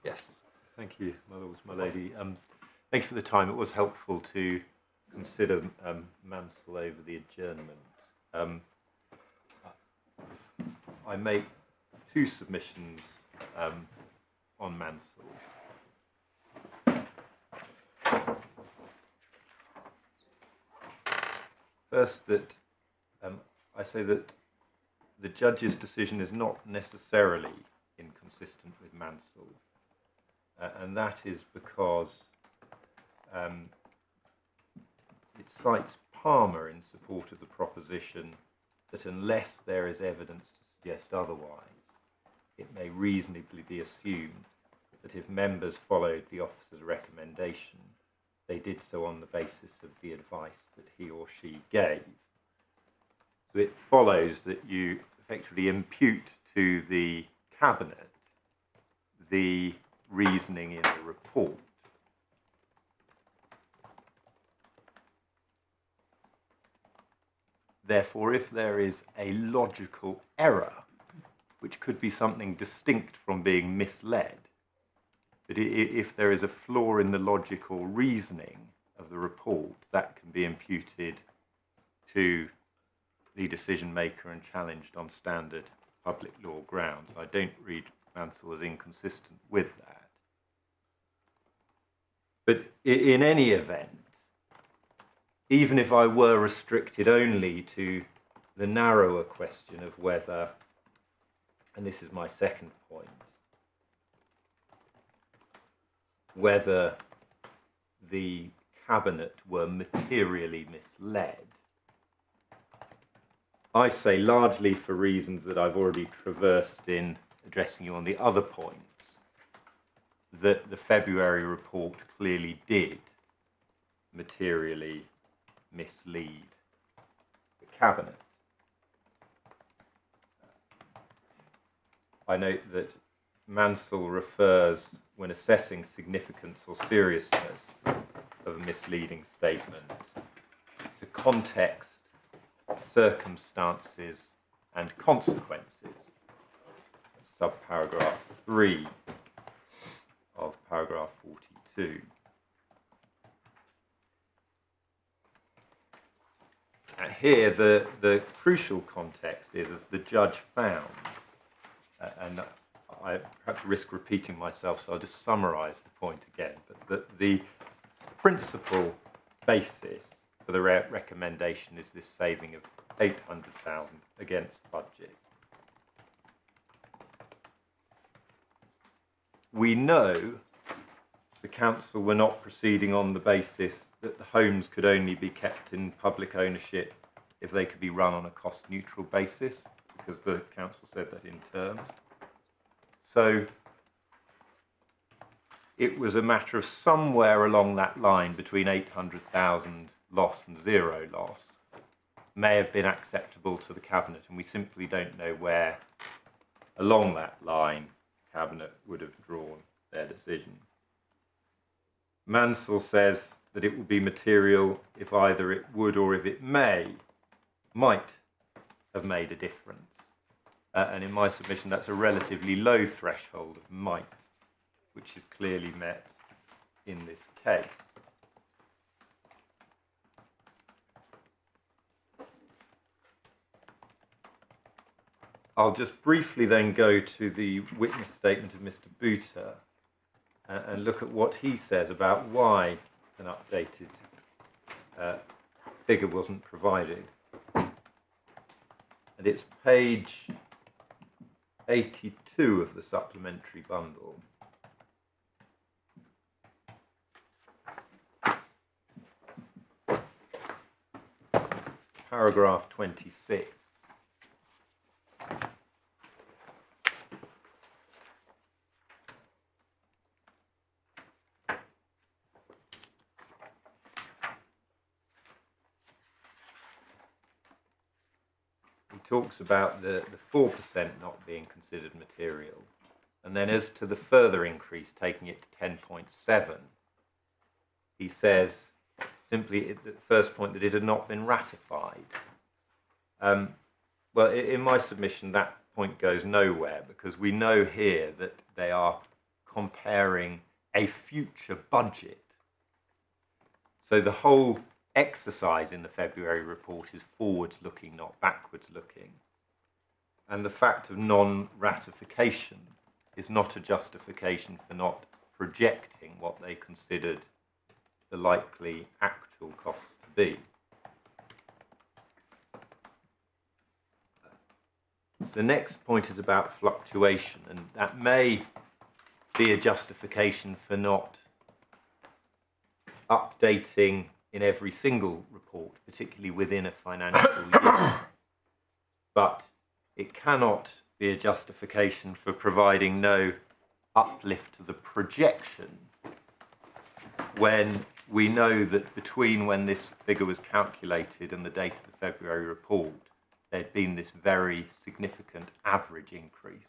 Yes, thank you, my lords, my lady. Thank you for the time. It was helpful to consider Mansell over the adjournment. I make two submissions on Mansell. First, that I say that the judge's decision is not necessarily inconsistent with Mansell, and that is because it cites Palmer in support of the proposition that unless there is evidence to suggest otherwise, it may reasonably be assumed that if members followed the officer's recommendation, they did so on the basis of the advice that he or she gave. So it follows that you effectively impute to the Cabinet the reasoning in the report. Therefore, if there is a logical error, which could be something distinct from being misled, that if there is a flaw in the logical reasoning of the report, that can be imputed to the decision maker and challenged on standard public law grounds. I don't read Mansell as inconsistent with that. But in any event, even if I were restricted only to the narrower question of whether, and this is my second point, whether the Cabinet were materially misled, I say largely for reasons that I've already traversed in addressing you on the other points, that the February report clearly did materially mislead the Cabinet. I note that Mansell refers, when assessing significance or seriousness of a misleading statement, to context, circumstances, and consequences. Subparagraph 3 of paragraph 42. Here, the crucial context is, as the judge found, and I perhaps risk repeating myself, so I'll just summarise the point again, but the principal basis for the recommendation is this saving of $800,000 against budget. We know the council were not proceeding on the basis that the homes could only be kept in public ownership if they could be run on a cost-neutral basis, because the council said that in terms. So it was a matter of somewhere along that line between 800,000 loss and zero loss may have been acceptable to the Cabinet, and we simply don't know where along that line Cabinet would have drawn their decision. Mansell says that it will be material if either it would or if it might have made a difference. And in my submission, that's a relatively low threshold of might, which is clearly met in this case. I'll just briefly then go to the witness statement of Mr. Buter and look at what he says about why an updated figure wasn't provided. And it's page 82 of the supplementary bundle. Paragraph 26. Talks about the 4% not being considered material, and then as to the further increase, taking it to 10.7, he says simply at the first point that it had not been ratified. Well, in my submission, that point goes nowhere, because we know here that they are comparing a future budget. So the whole exercise in the February report is forwards-looking, not backwards-looking. And the fact of non-ratification is not a justification for not projecting what they considered the likely actual cost to be. The next point is about fluctuation, and that may be a justification for not updating in every single report, particularly within a financial year. But it cannot be a justification for providing no uplift to the projection when we know that between when this figure was calculated and the date of the February report, there'd been this very significant average increase.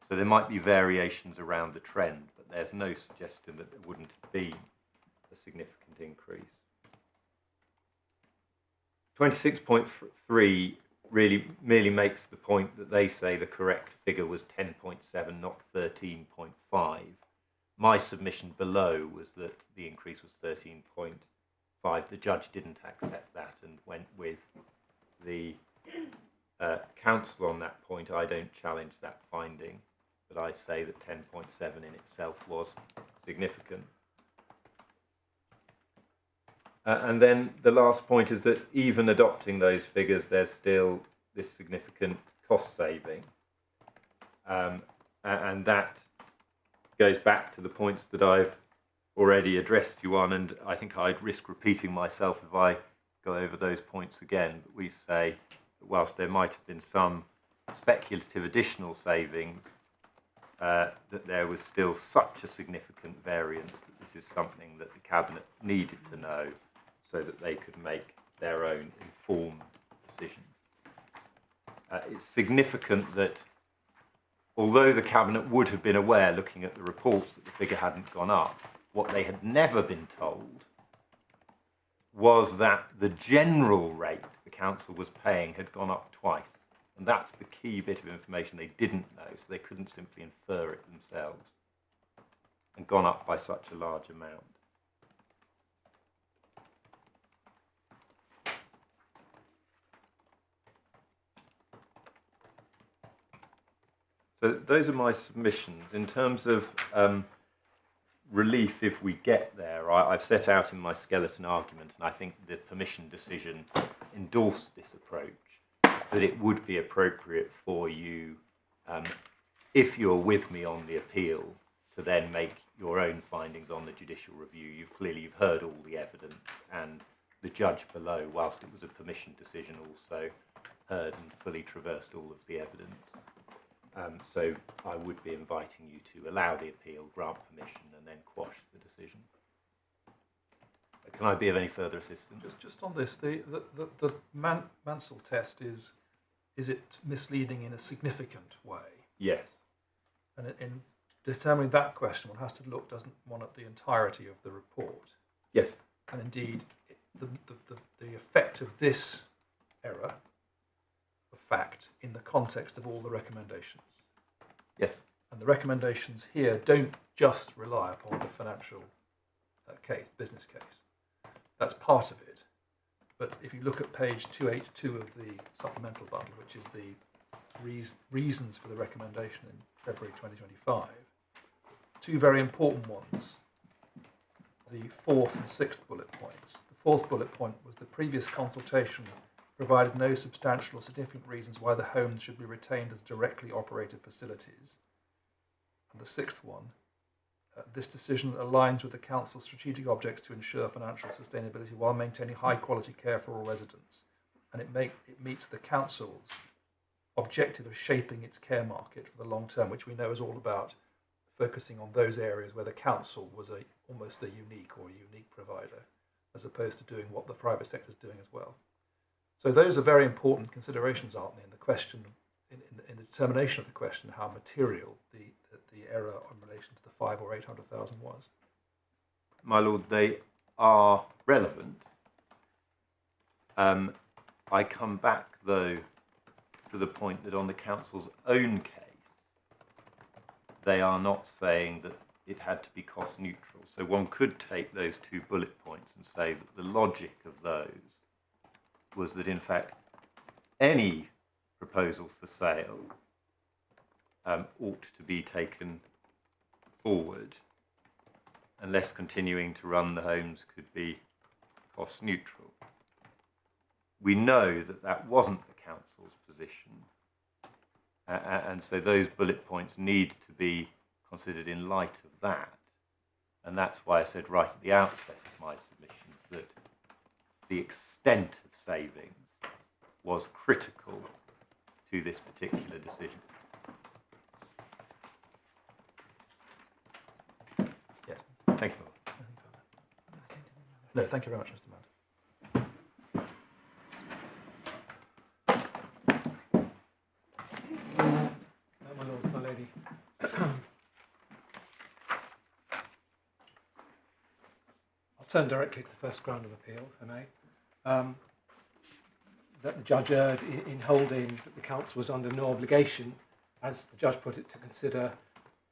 So there might be variations around the trend, but there's no suggestion that there wouldn't have been a significant increase. 26.3 really merely makes the point that they say the correct figure was 10.7, not 13.5. My submission below was that the increase was 13.5. The judge didn't accept that and went with the council on that point. I don't challenge that finding, but I say that 10.7 in itself was significant. And then the last point is that even adopting those figures, there's still this significant cost saving. And that goes back to the points that I've already addressed you on, and I think I'd risk repeating myself if I go over those points again. But we say that whilst there might have been some speculative additional savings, that there was still such a significant variance that this is something that the Cabinet needed to know so that they could make their own informed decision. It's significant that although the Cabinet would have been aware, looking at the reports, that the figure hadn't gone up, what they had never been told was that the general rate the council was paying had gone up twice. And that's the key bit of information they didn't know, so they couldn't simply infer it themselves, and gone up by such a large amount. So those are my submissions. In terms of relief, if we get there, I've set out in my skeleton argument, and I think the permission decision endorsed this approach, that it would be appropriate for you, if you're with me on the appeal, to then make your own findings on the judicial review. You've heard all the evidence, and the judge below, whilst it was a permission decision, also heard and fully traversed all of the evidence. So I would be inviting you to allow the appeal, grant permission, and then quash the decision. Can I be of any further assistance? Just on this, the Mansell test is it misleading in a significant way? Yes. And in determining that question, one has to look, doesn't one, at the entirety of the report? Yes. And indeed, the effect of this error of fact in the context of all the recommendations. Yes. And the recommendations here don't just rely upon the financial business case. That's part of it. But if you look at page 282 of the supplemental bundle, which is the reasons for the recommendation in February 2025, two very important ones, the fourth and sixth bullet points. The fourth bullet point was the previous consultation provided no substantial or significant reasons why the homes should be retained as directly operated facilities. And the sixth one, this decision aligns with the Council's strategic objectives to ensure financial sustainability while maintaining high quality care for all residents. And it meets the Council's objective of shaping its care market for the long term, which we know is all about focusing on those areas where the Council was almost a unique provider, as opposed to doing what the private sector is doing as well. So those are very important considerations, aren't they, in the question, in the determination of the question, how material the error in relation to the 500,000 or 800,000 was. My Lord, they are relevant. I come back, though, to the point that on the council's own case, they are not saying that it had to be cost neutral. So one could take those 2 bullet points and say that the logic of those was that, in fact, any proposal for sale ought to be taken forward unless continuing to run the homes could be cost neutral. We know that that wasn't the council's position, and so those bullet points need to be considered in light of that. And that's why I said right at the outset of my submissions that the extent of savings was critical to this particular decision. Yes. Thank you. No, thank you very much, Mr. Mount. My lord, my lady. I'll turn directly to the first ground of appeal, if I may. That the judge erred in holding that the council was under no obligation, as the judge put it, to consider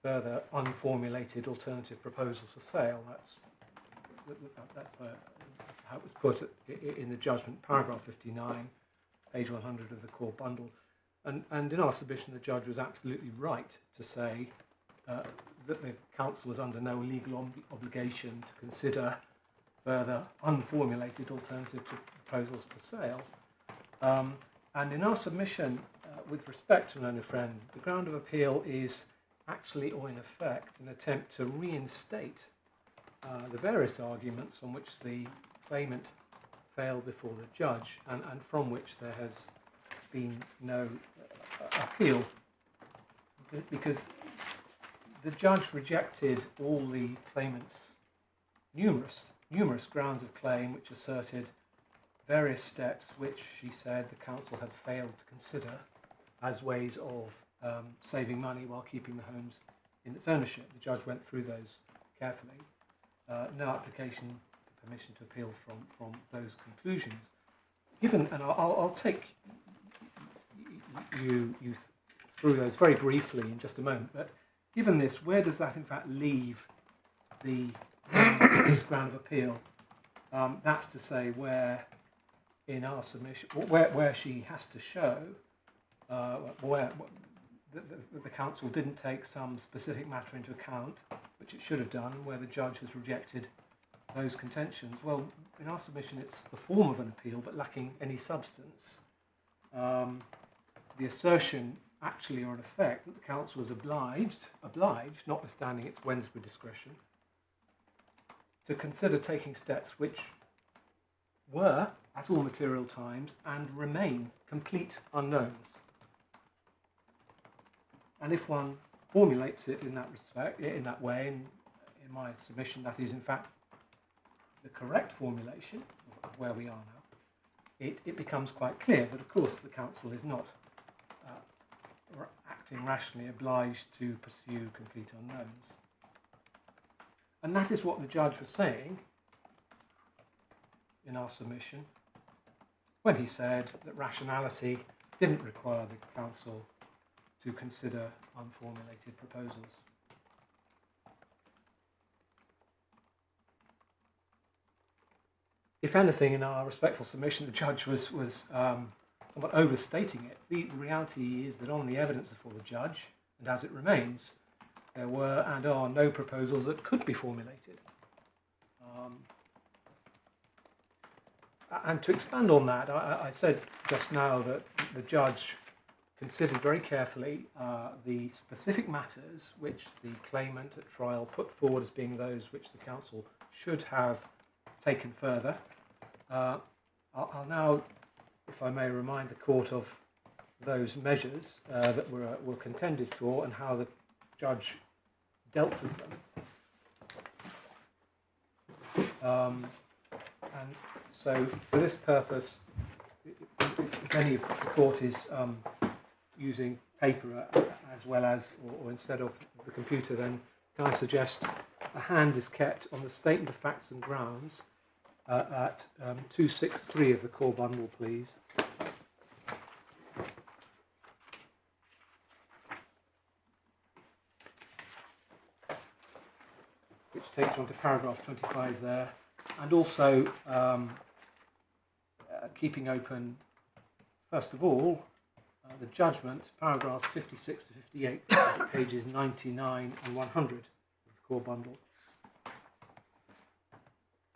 further unformulated alternative proposals for sale. That's how it was put in the judgment, paragraph 59, page 100 of the core bundle. And in our submission, the judge was absolutely right to say that the council was under no legal obligation to consider further unformulated alternative proposals to sale. And in our submission, with respect to learned friend, the ground of appeal is actually, or in effect, an attempt to reinstate the various arguments on which the claimant failed before the judge, and from which there has been no appeal, because the judge rejected all the claimant's numerous grounds of claim which asserted various steps which she said the council had failed to consider as ways of saving money while keeping the homes in its ownership. The judge went through those carefully. No application for permission to appeal from those conclusions. Given, and I'll take you through those very briefly in just a moment, but given this, where does that in fact leave the this ground of appeal? That's to say, where in our submission, where she has to show where the council didn't take some specific matter into account, which it should have done, where the judge has rejected those contentions. Well, in our submission, it's the form of an appeal, but lacking any substance. The assertion, actually or in effect, that the council was obliged, notwithstanding its Wednesbury discretion, to consider taking steps which were, at all material times, and remain complete unknowns. And if one formulates it in that respect, in that way, in my submission, that is in fact the correct formulation of where we are now, it becomes quite clear that, of course, the council is not acting rationally obliged to pursue complete unknowns. And that is what the judge was saying in our submission when he said that rationality didn't require the council to consider unformulated proposals. If anything, in our respectful submission, the judge was somewhat overstating it. The reality is that on the evidence before the judge, and as it remains, there were and are no proposals that could be formulated. And to expand on that, I said just now that the judge considered very carefully the specific matters which the claimant at trial put forward as being those which the council should have taken further. I'll now, if I may, remind the court of those measures that were contended for and how the judge dealt with them. And so for this purpose, if any of the court is using paper as well as, or instead of the computer, then can I suggest a hand is kept on the statement of facts and grounds at 263 of the core bundle, please. which takes on to paragraph 25 there, and also keeping open, first of all, the judgment, paragraphs 56 to 58, pages 99 and 100 of the core bundle.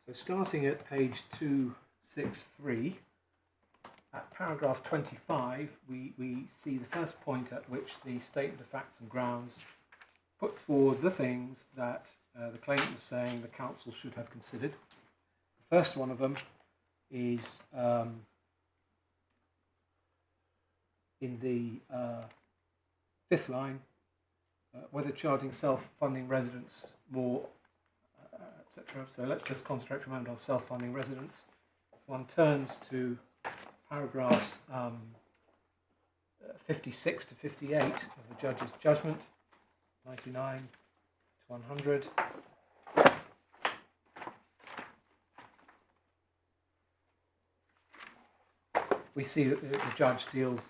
So starting at page 263, at paragraph 25, we see the first point at which the statement of facts and grounds puts forward the things that the claimant is saying the council should have considered. The first one of them is in the fifth line, whether charging self-funding residents more, etc. So let's just concentrate for a moment on self-funding residents. One turns to paragraphs 56 to 58 of the judge's judgment, 99 to 100. We see that the judge deals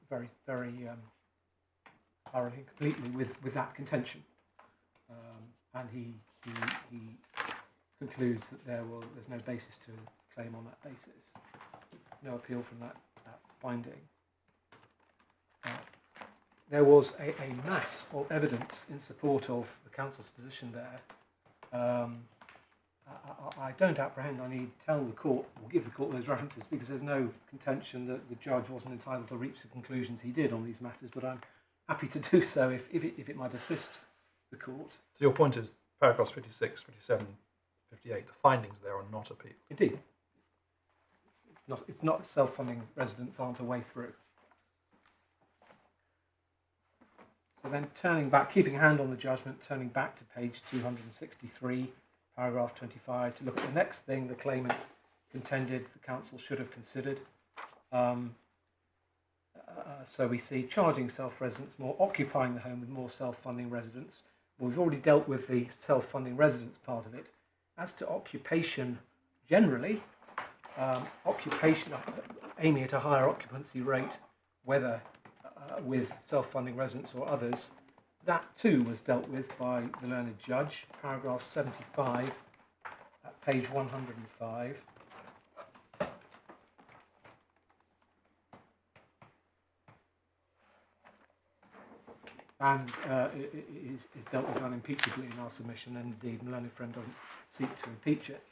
very thoroughly and completely with that contention, and he concludes that there's no basis to claim on that basis. No appeal from that finding. There was a mass of evidence in support of the council's position there. I don't apprehend I need tell the court or give the court those references, because there's no contention that the judge wasn't entitled to reach the conclusions he did on these matters, but I'm happy to do so if it might assist the court. So your point is paragraphs 56, 57, 58, the findings there are not appealed. Indeed. It's not self-funding residents aren't a way through. So then turning back, keeping a hand on the judgment, turning back to page 263, paragraph 25, to look at the next thing the claimant contended the council should have considered. So we see charging self-residents more, occupying the home with more self-funding residents. Well, we've already dealt with the self-funding residents part of it. As to occupation generally, occupation aiming at a higher occupancy rate, whether with self-funding residents or others, that too was dealt with by the learned judge, paragraph 75 at page 105. And it is dealt with unimpeachably in our submission, and indeed my learned friend doesn't seek to impeach it.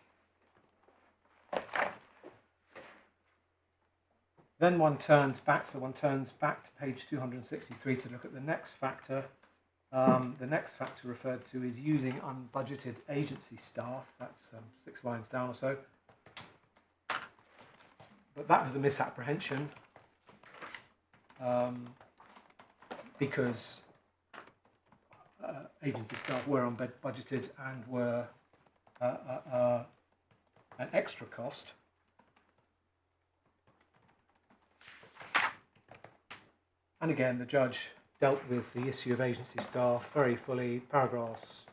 Then one turns back to page 263 to look at the next factor. The next factor referred to is using unbudgeted agency staff. That's 6 lines down or so. But that was a misapprehension, because agency staff were unbudgeted and were an extra cost. And again, the judge dealt with the issue of agency staff very fully, paragraphs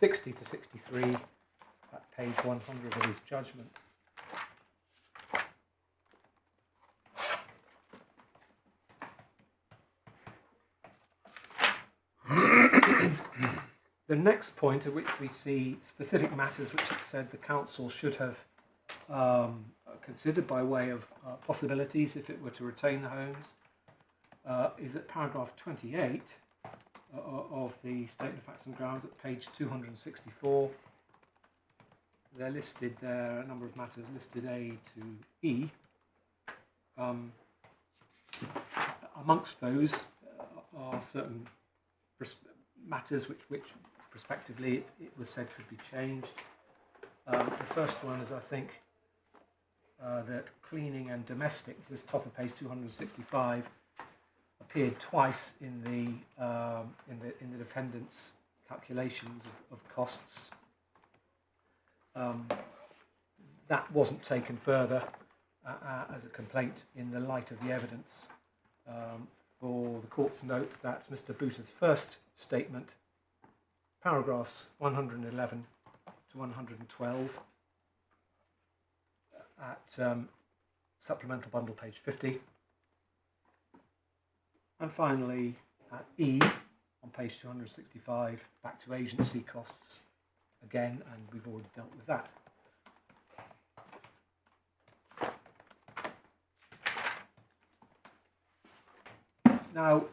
60 to 63 at page 100 of his judgment. The next point at which we see specific matters which it said the council should have considered by way of possibilities if it were to retain the homes is at paragraph 28 of the Statement of Facts and Grounds at page 264. They're listed there, a number of matters listed A to E. Amongst those are certain matters which prospectively it was said could be changed. The first one is, I think, that cleaning and domestics, this top of page 265, appeared twice in the defendant's calculations of costs. That wasn't taken further as a complaint in the light of the evidence. For the court's note, that's Mr. Booter's first statement, paragraphs 111 to 112 at supplemental bundle page 50. And finally, at E, on page 265, back to agency costs again, and we've already dealt with that. Now,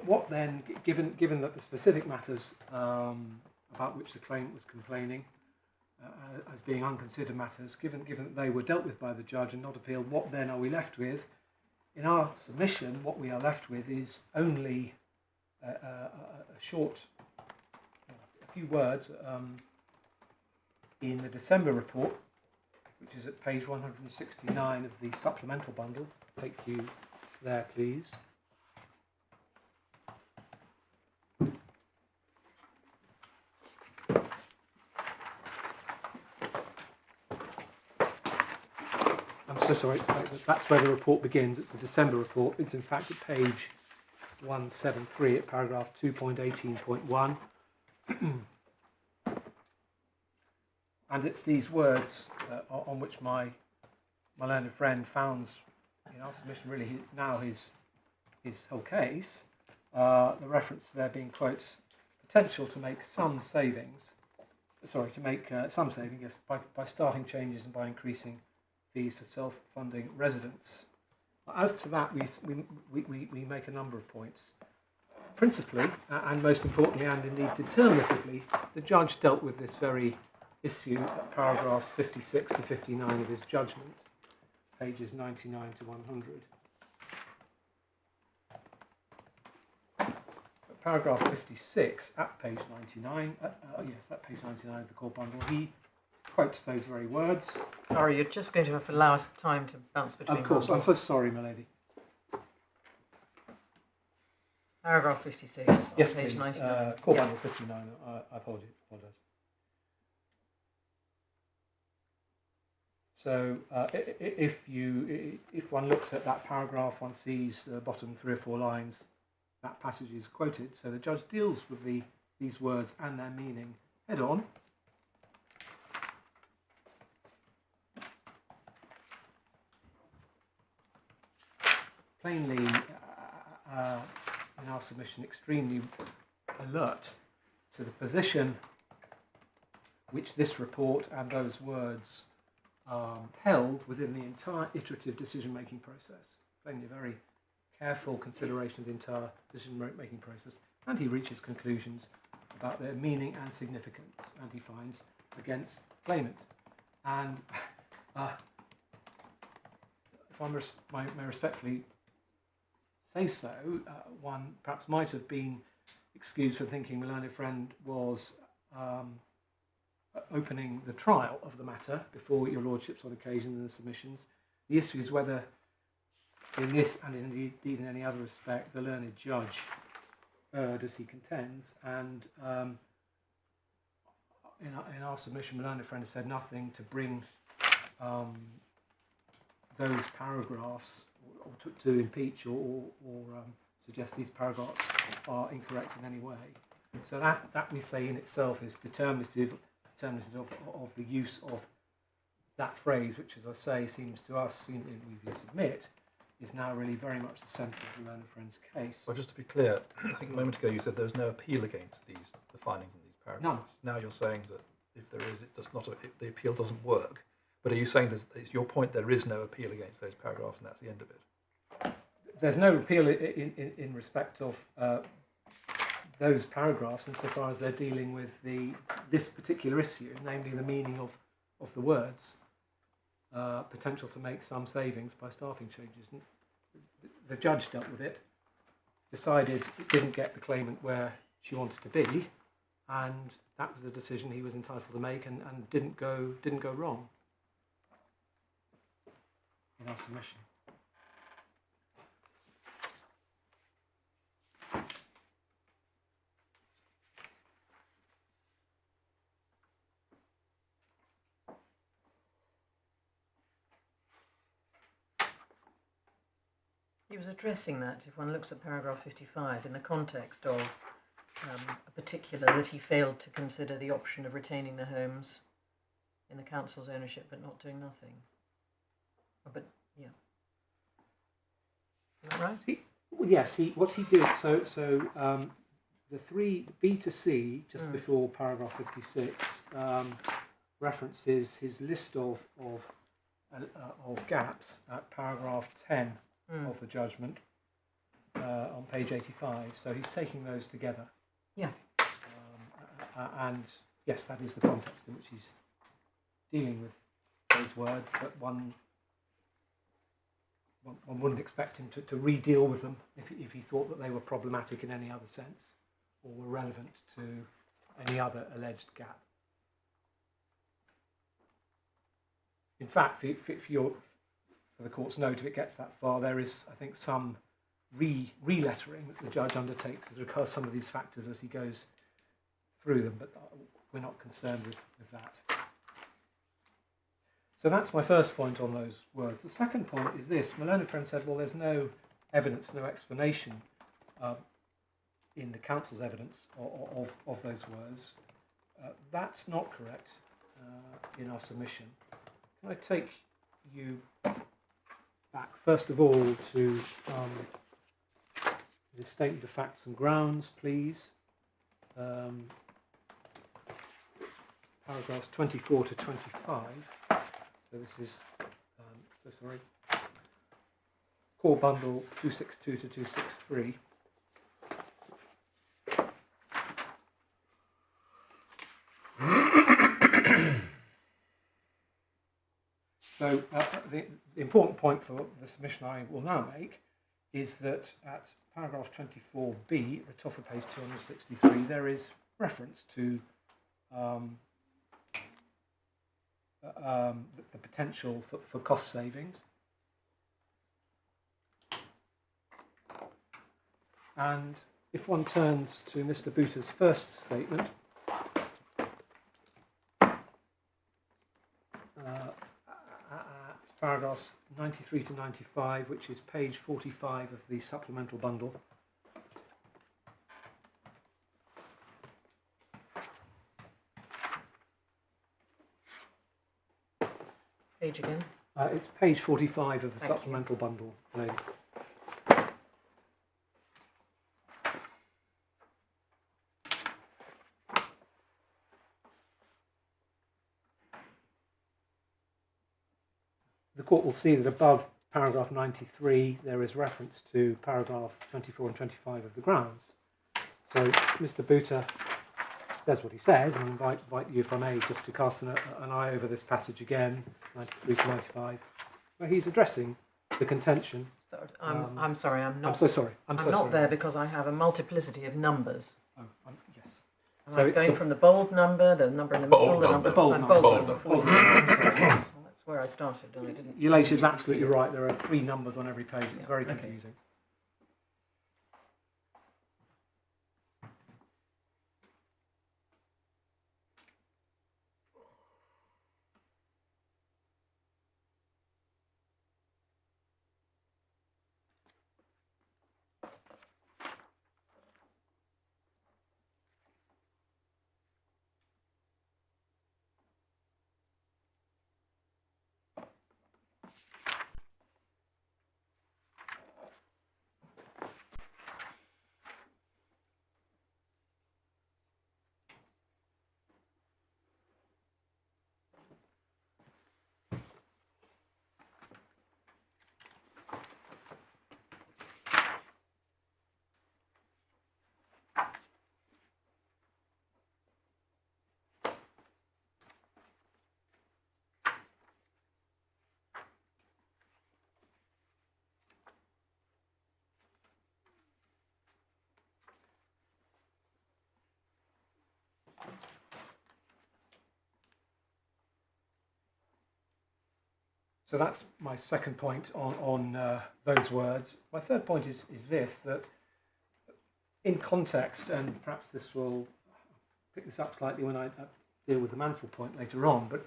what then, given that the specific matters about which the claimant was complaining as being unconsidered matters, given that they were dealt with by the judge and not appealed, what then are we left with? In our submission, what we are left with is only a few words in the December report, which is at page 169 of the supplemental bundle. Take you there, please. So sorry, that's where the report begins. It's the December report. It's in fact at page 173 at paragraph 2.18.1. And it's these words on which my learned friend founds in our submission really now his whole case. The reference there being, quotes, potential to make some savings. Sorry, to make some saving, yes, by starting changes and by increasing fees for self-funding residents. As to that, we make a number of points. Principally, and most importantly, and indeed determinatively, the judge dealt with this very issue at paragraphs 56 to 59 of his judgment, pages 99 to 100. At paragraph 56, at page 99, at page 99 of the core bundle, he quotes those very words. Sorry, you're just going to have to allow us time to bounce between. Of course, I'm so sorry, my lady. Paragraph 56, yes, on page please. 99. Core bundle 59, I apologise. So if one looks at that paragraph, one sees the bottom 3 or 4 lines, that passage is quoted. So the judge deals with these words and their meaning head on. Plainly, in our submission, extremely alert to the position which this report and those words held within the entire iterative decision-making process. Plainly a very careful consideration of the entire decision-making process, and he reaches conclusions about their meaning and significance, and he finds against claimant. And if I may respectfully say so, one perhaps might have been excused for thinking my learned friend was opening the trial of the matter before your lordships on occasion in the submissions. The issue is whether in this and indeed in any other respect the learned judge erred as he contends, and in our submission my learned friend has said nothing to bring those paragraphs or to impeach or suggest these paragraphs are incorrect in any way. So that we say in itself is determinative of the use of that phrase, which, as I say, seems to us, we submit, is now really very much the centre of the learned friend's case. Well, just to be clear, I think a moment ago you said there was no appeal against the findings in these paragraphs. None. Now you're saying that if there is, it does not. The appeal doesn't work. But are you saying it's your point? There is no appeal against those paragraphs, and that's the end of it. There's no appeal in respect of those paragraphs insofar as they're dealing with this particular issue, namely the meaning of the words, potential to make some savings by staffing changes. And the judge dealt with it, decided it didn't get the claimant where she wanted to be, and that was a decision he was entitled to make, and didn't go wrong in our submission. He was addressing that, if one looks at paragraph 55, in the context of a particular that he failed to consider the option of retaining the homes in the council's ownership but not doing nothing. But, yeah. Is that right? Yes, what he did, so the 3B to C, just before paragraph 56, references his list of gaps at paragraph 10 of the judgment on page 85. So he's taking those together. Yeah. And yes, that is the context in which he's dealing with those words, but one wouldn't expect him to re-deal with them if he thought that they were problematic in any other sense or were relevant to any other alleged gap. In fact, for the court's note, if it gets that far, there is, I think, some re-lettering that the judge undertakes as regards some of these factors as he goes through them, but we're not concerned with that. So that's my first point on those words. The second point is this. My learned friend said, well, there's no evidence, no explanation in the council's evidence of those words. That's not correct in our submission. Can I take you back, first of all, to the statement of facts and grounds, please. Paragraphs 24 to 25. So this is, core bundle 262 to 263. So the important point for the submission I will now make is that at paragraph 24b, at the top of page 263, there is reference to the potential for cost savings. And if one turns to Mr. Buta's first statement, at paragraphs 93 to 95, which is page 45 of the supplemental bundle, Page again. It's page 45 of the Thank supplemental bundle. Lady. The court will see that above paragraph 93 there is reference to paragraph 24 and 25 of the grounds. So Mr. Buta says what he says, and I invite you, if I may, just to cast an eye over this passage again, 93 to 95, where he's addressing the contention. So, I'm sorry, I'm not. I'm so sorry. I'm not sorry. there because I have a multiplicity of numbers. Oh, yes. So I'm going from the bold number, the number in the middle, the number bold beside number. bold number. Bold number. I'm sorry, yes. Well, that's where I started, and I didn't. Your Ladyship's absolutely right. There are 3 numbers on every page. It's very confusing. So that's my second point on those words. My third point is this, that in context, and perhaps this will pick this up slightly when I deal with the Mansell point later on, but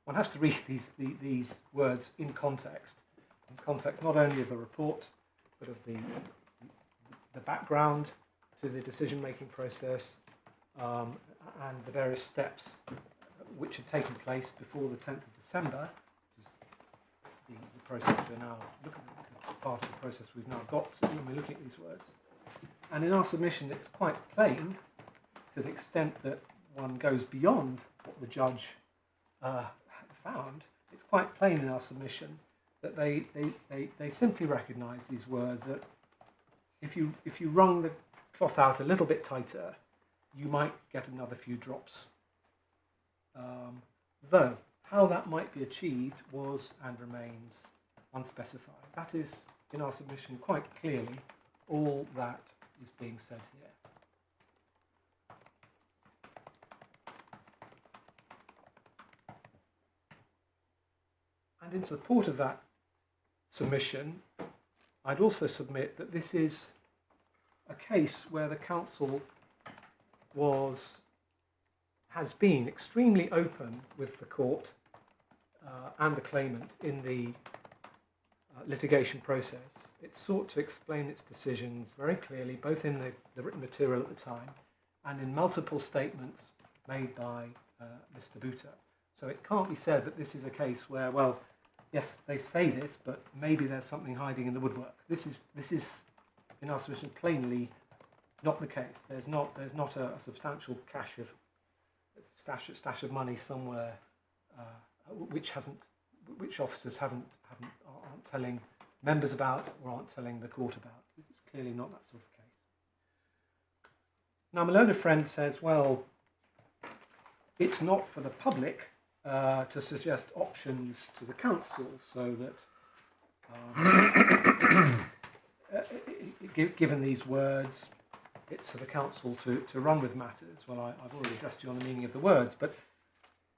one has to read these words in context not only of the report, but of the background to the decision-making process and the various steps which had taken place before the 10th of December, which is the process we're now looking at, the part of the process we've now got when we're looking at these words. And in our submission, it's quite plain, to the extent that one goes beyond what the judge found. It's quite plain in our submission that they simply recognise these words, that if you wrung the cloth out a little bit tighter, you might get another few drops. Though how that might be achieved was and remains unspecified. That is, in our submission, quite clearly all that is being said here. And in support of that submission, I'd also submit that this is a case where the council has been extremely open with the court and the claimant in the litigation process. It sought to explain its decisions very clearly, both in the written material at the time and in multiple statements made by Mr. Buta. So it can't be said that this is a case where, well, yes, they say this, but maybe there's something hiding in the woodwork. This is in our submission, plainly not the case. There's not a substantial stash of money somewhere which officers aren't telling members about or aren't telling the court about. It's clearly not that sort of case. Now, my learned friend says, well, it's not for the public to suggest options to the council, so that given these words, it's for the council to run with matters. Well, I've already addressed you on the meaning of the words, but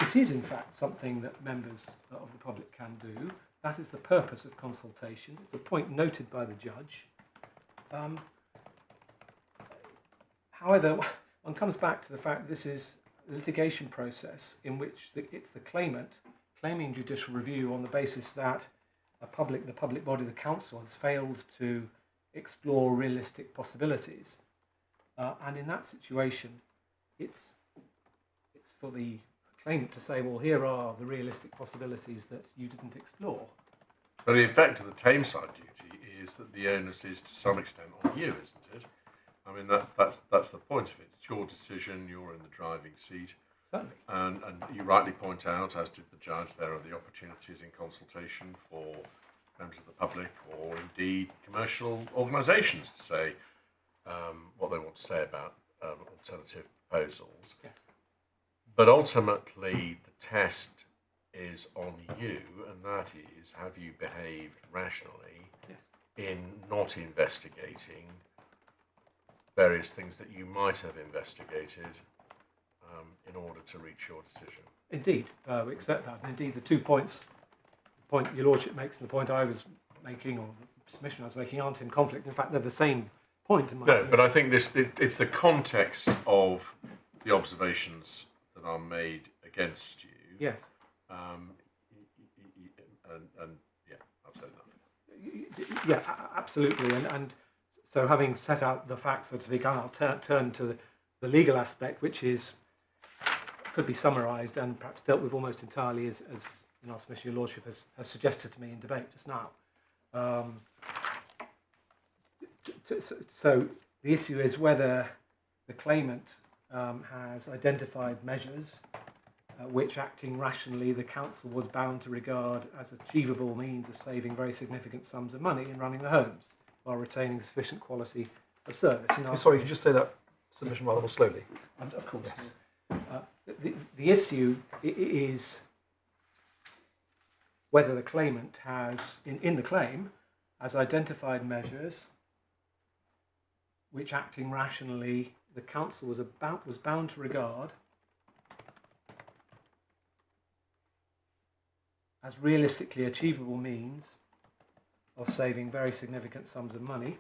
it is in fact something that members of the public can do. That is the purpose of consultation. It's a point noted by the judge. However, one comes back to the fact that this is a litigation process in which it's the claimant claiming judicial review on the basis that the public body, the council, has failed to explore realistic possibilities. And in that situation, it's for the claimant to say, well, here are the realistic possibilities that you didn't explore. But the effect of the Tameside duty is that the onus is to some extent on you, isn't it? I mean, that's the point of it. It's your decision, you're in the driving seat. Certainly. And you rightly point out, as did the judge, there are the opportunities in consultation for members of the public or indeed commercial organisations to say what they want to say about alternative proposals. Yes. But ultimately, the test is on you, and that is, have you behaved rationally in not investigating various things that you might have investigated in order to reach your decision? Indeed, we accept that. And indeed, the 2 points, the point your lordship makes and the point I was making, or the submission I was making, aren't in conflict. In fact, they're the same point in my submission. But I think it's the context of the observations that are made against you. Yes. And yeah, I've said enough. Yeah, absolutely. And so, having set out the facts, so to speak, I'll turn to the legal aspect, which could be summarised and perhaps dealt with almost entirely as in our submission your lordship has suggested to me in debate just now. So the issue is whether the claimant has identified measures which, acting rationally, the council was bound to regard as achievable means of saving very significant sums of money in running the homes while retaining sufficient quality of service. Sorry, could you just say that submission rather more slowly? Of course. Yes. The issue is whether the claimant has, in the claim, has identified measures which, acting rationally, the council was bound to regard as realistically achievable means of saving very significant sums of money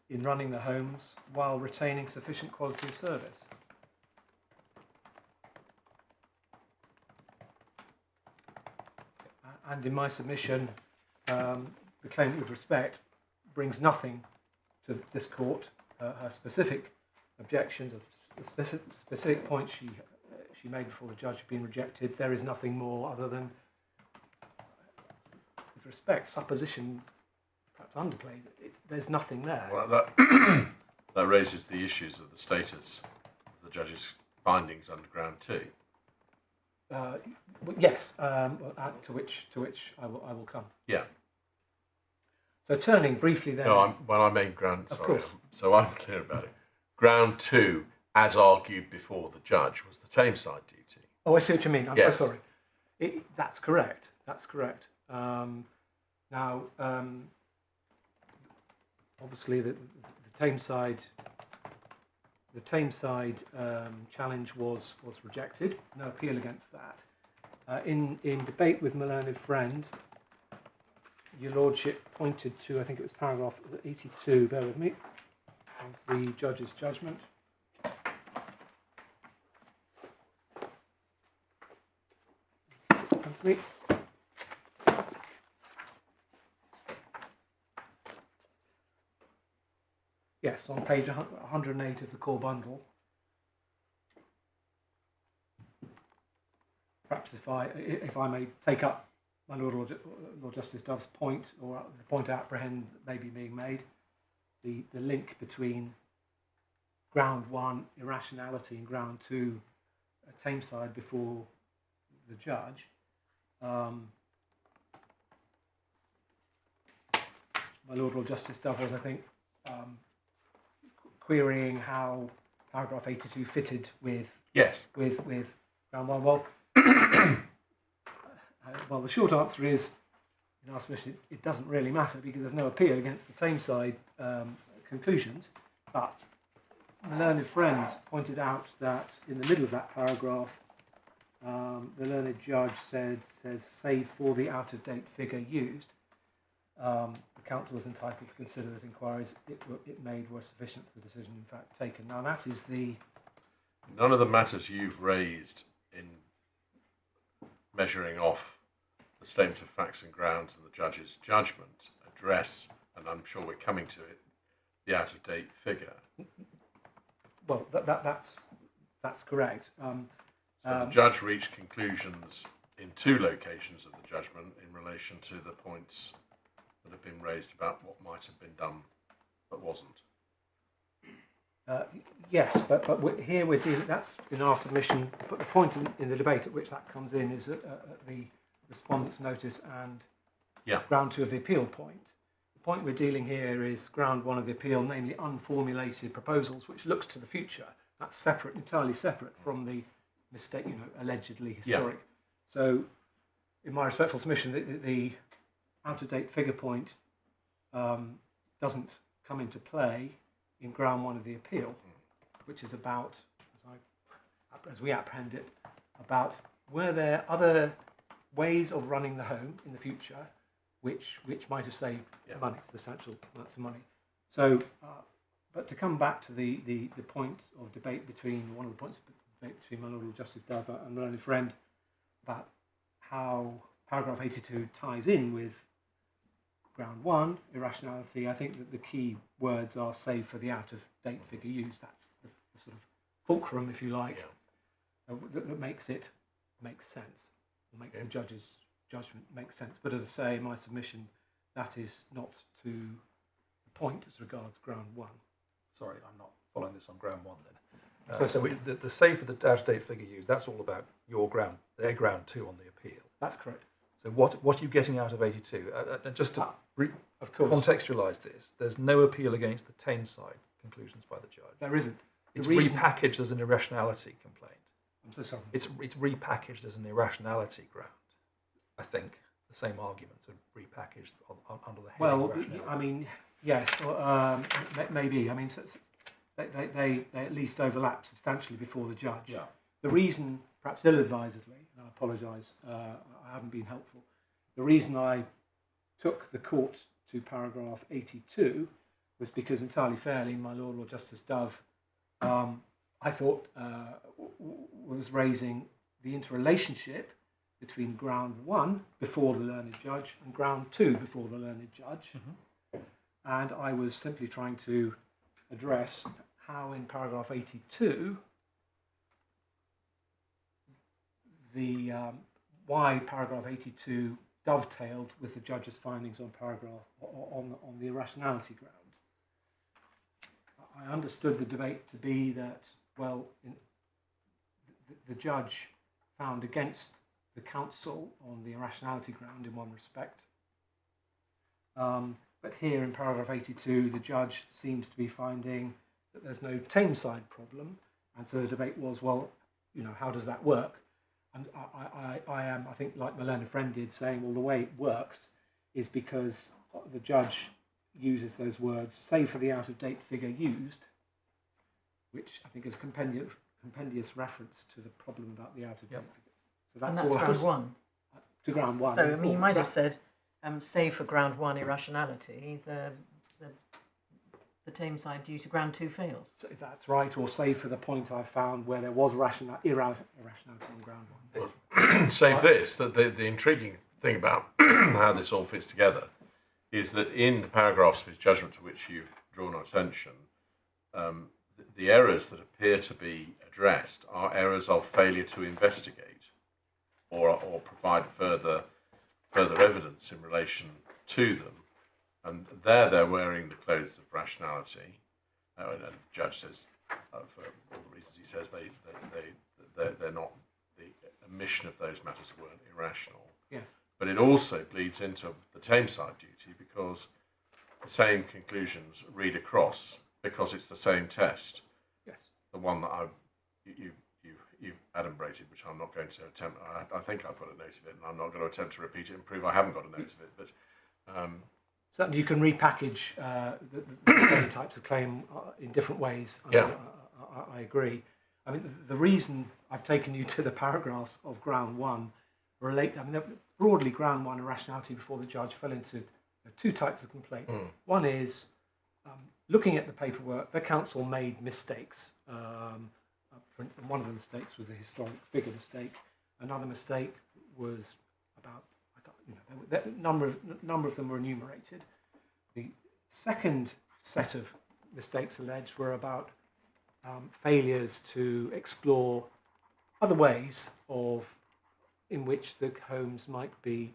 in running the homes while retaining sufficient quality of service. And in my submission, the claimant, with respect, brings nothing to this court. Her specific objections, the specific points she made before the judge have been rejected. There is nothing more other than respect, supposition perhaps underplays it. There's nothing there. Well, that that raises the issues of the status of the judge's findings under ground 2. Yes, to which I will come. Yeah. So turning briefly then. No, I mean ground. Of Sorry, course. so I'm clear about it. Ground 2, as argued before the judge, was the Tameside duty. Oh, I see what you mean. I'm Yes. so sorry. That's correct. That's correct. Now, obviously, the Tameside challenge was rejected. No appeal against that. In debate with my learned friend, your lordship pointed to, I think it was paragraph 82. Bear with me, of the judge's judgment. Company. Yes, on page 108 of the core bundle. Perhaps if I may take up my Lord Justice Dove's point, or the point I apprehend that may be being made, the link between ground 1 irrationality and ground 2 Tameside before the judge. My Lord Justice Dove was, I think, querying how paragraph 82 fitted with with ground 1. Well, well, the short answer is, in our submission, it doesn't really matter because there's no appeal against the Tameside conclusions. But my learned friend pointed out that in the middle of that paragraph, the learned judge says, save for the out-of-date figure used, the council was entitled to consider that inquiries it made were sufficient for the decision in fact taken. Now that is the... None of the matters you've raised in measuring off the statement of facts and grounds and the judge's judgment address, and I'm sure we're coming to it, the out-of-date figure. Well, that's correct. So the judge reached conclusions in 2 locations of the judgment in relation to the points that have been raised about what might have been done but wasn't. Yes, but here we're dealing, that's in our submission, but the point in the debate at which that comes in is at the respondent's notice and ground 2 of the appeal point. The point we're dealing here is ground 1 of the appeal, namely unformulated proposals, which looks to the future. That's separate, entirely separate from the mistake, allegedly historic. Yeah. So, in my respectful submission, the out-of-date figure point doesn't come into play in ground 1 of the appeal, which is about, as we apprehend it, about were there other ways of running the home in the future which might have saved money, substantial amounts of money. So, but to come back to the point of debate between, one of the points of debate between my Lord Justice Dove and my learned friend about how paragraph 82 ties in with ground 1, irrationality, I think that the key words are save for the out-of-date figure used. That's the sort of fulcrum, if you like, that makes it make sense, or makes the judge's judgment make sense. But as I say, in my submission, that is not to the point as regards ground 1. Sorry, I'm not following this on ground 1 then. So the save for the out-of-date figure used, that's all about their ground 2 on the appeal. That's correct. So what are you getting out of 82? Just to of course, contextualise this, there's no appeal against the Tameside conclusions by the judge. there isn't. It's repackaged as an irrationality complaint. I'm so sorry. It's repackaged as an irrationality ground. I think the same arguments are repackaged under the heading irrationality. I mean, yes, maybe. I mean, they at least overlap substantially before the judge. Yeah. The reason, perhaps ill-advisedly, and I apologise, I haven't been helpful. The reason I took the court to paragraph 82 was because, entirely fairly, my Lord Justice Dove, I thought, was raising the interrelationship between ground 1 before the learned judge and ground 2 before the learned judge. Mm-hmm. And I was simply trying to address how in paragraph 82 why paragraph 82 dovetailed with the judge's findings on on the irrationality ground. I understood the debate to be that, well, the judge found against the council on the irrationality ground in one respect. But here in paragraph 82, the judge seems to be finding that there's no Tameside problem. And so the debate was, well, you know, how does that work? And I am, I think, like my learned friend did, saying, well, the way it works is because the judge uses those words, save for the out-of-date figure used, which I think is a compendious reference to the problem about the out-of-date figures. So that's ground one. To ground one. So, I mean, you might have said, save for ground one irrationality, the Tameside due to ground two fails. So that's right, or save for the point I found where there was irrationality on ground one. Well, save this, that the intriguing thing about how this all fits together is that in the paragraphs of his judgment to which you've drawn our attention, the errors that appear to be addressed are errors of failure to investigate or provide further evidence in relation to them. And there they're wearing the clothes of rationality. And the judge says, for all the reasons he says, they're not, the omission of those matters weren't irrational. Yes. But it also bleeds into the Tameside duty because the same conclusions read across because it's the same test. Yes. The one that you've adumbrated, which I'm not going to attempt. I think I've got a note of it, and I'm not going to attempt to repeat it and prove I haven't got a note of it. But certainly, you can repackage the same types of claim in different ways. Yeah. I agree. I mean, the reason I've taken you to the paragraphs of ground one relate. I mean, broadly, ground one irrationality before the judge fell into two types of complaint. One is looking at the paperwork. The council made mistakes. And one of the mistakes was the historic figure mistake. Another mistake was about, a number of them were enumerated. The second set of mistakes alleged were about failures to explore other ways in which the homes might be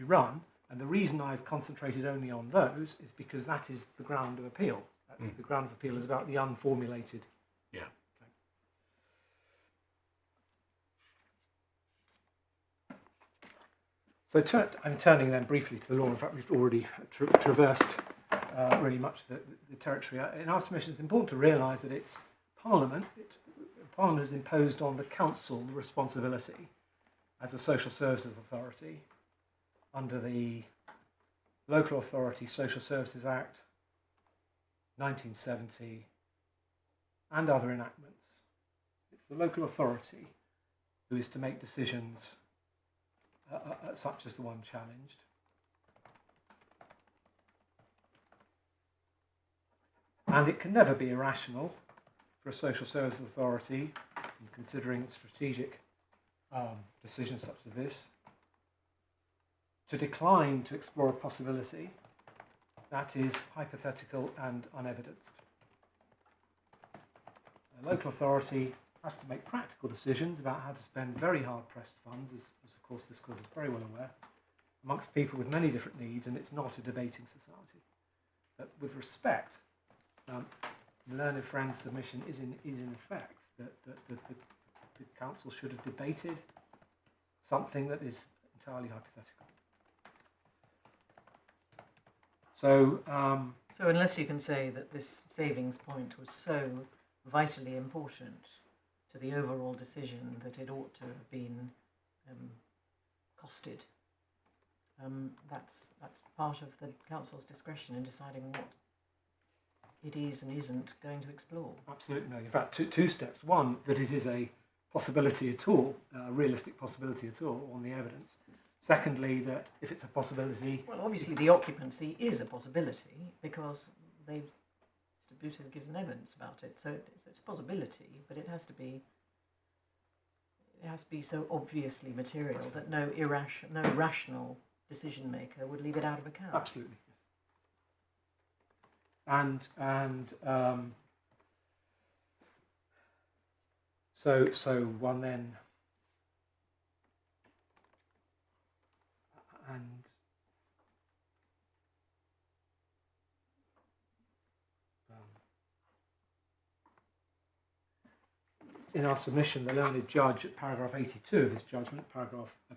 run. And the reason I've concentrated only on those is because that is the ground of appeal. That's the ground of appeal is about the unformulated. Yeah. So I'm turning then briefly to the law. In fact, we've already traversed really much the territory. In our submission, it's important to realise that it's Parliament. Parliament has imposed on the council the responsibility as a social services authority under the Local Authority Social Services Act 1970 and other enactments. It's the local authority who is to make decisions such as the one challenged. And it can never be irrational for a social services authority, in considering strategic decisions such as this, to decline to explore a possibility that is hypothetical and unevidenced. A local authority has to make practical decisions about how to spend very hard-pressed funds, as of course this court is very well aware, amongst people with many different needs, and it's not a debating society. But with respect, the learned friend's submission is in effect that the council should have debated something that is entirely hypothetical. So unless you can say that this savings point was so vitally important to the overall decision that it ought to have been costed, that's part of the council's discretion in deciding what it is and isn't going to explore. Absolutely no. In fact, two steps. One, that it is a possibility at all, a realistic possibility at all on the evidence. Secondly, that if it's a possibility... Well, obviously the occupancy is a possibility because Mr. Booter gives an evidence about it. So it's a possibility, but it has to be so obviously material that no rational decision maker would leave it out of account. Absolutely. And so one then in our submission, the learned judge at paragraph 82 of his judgment,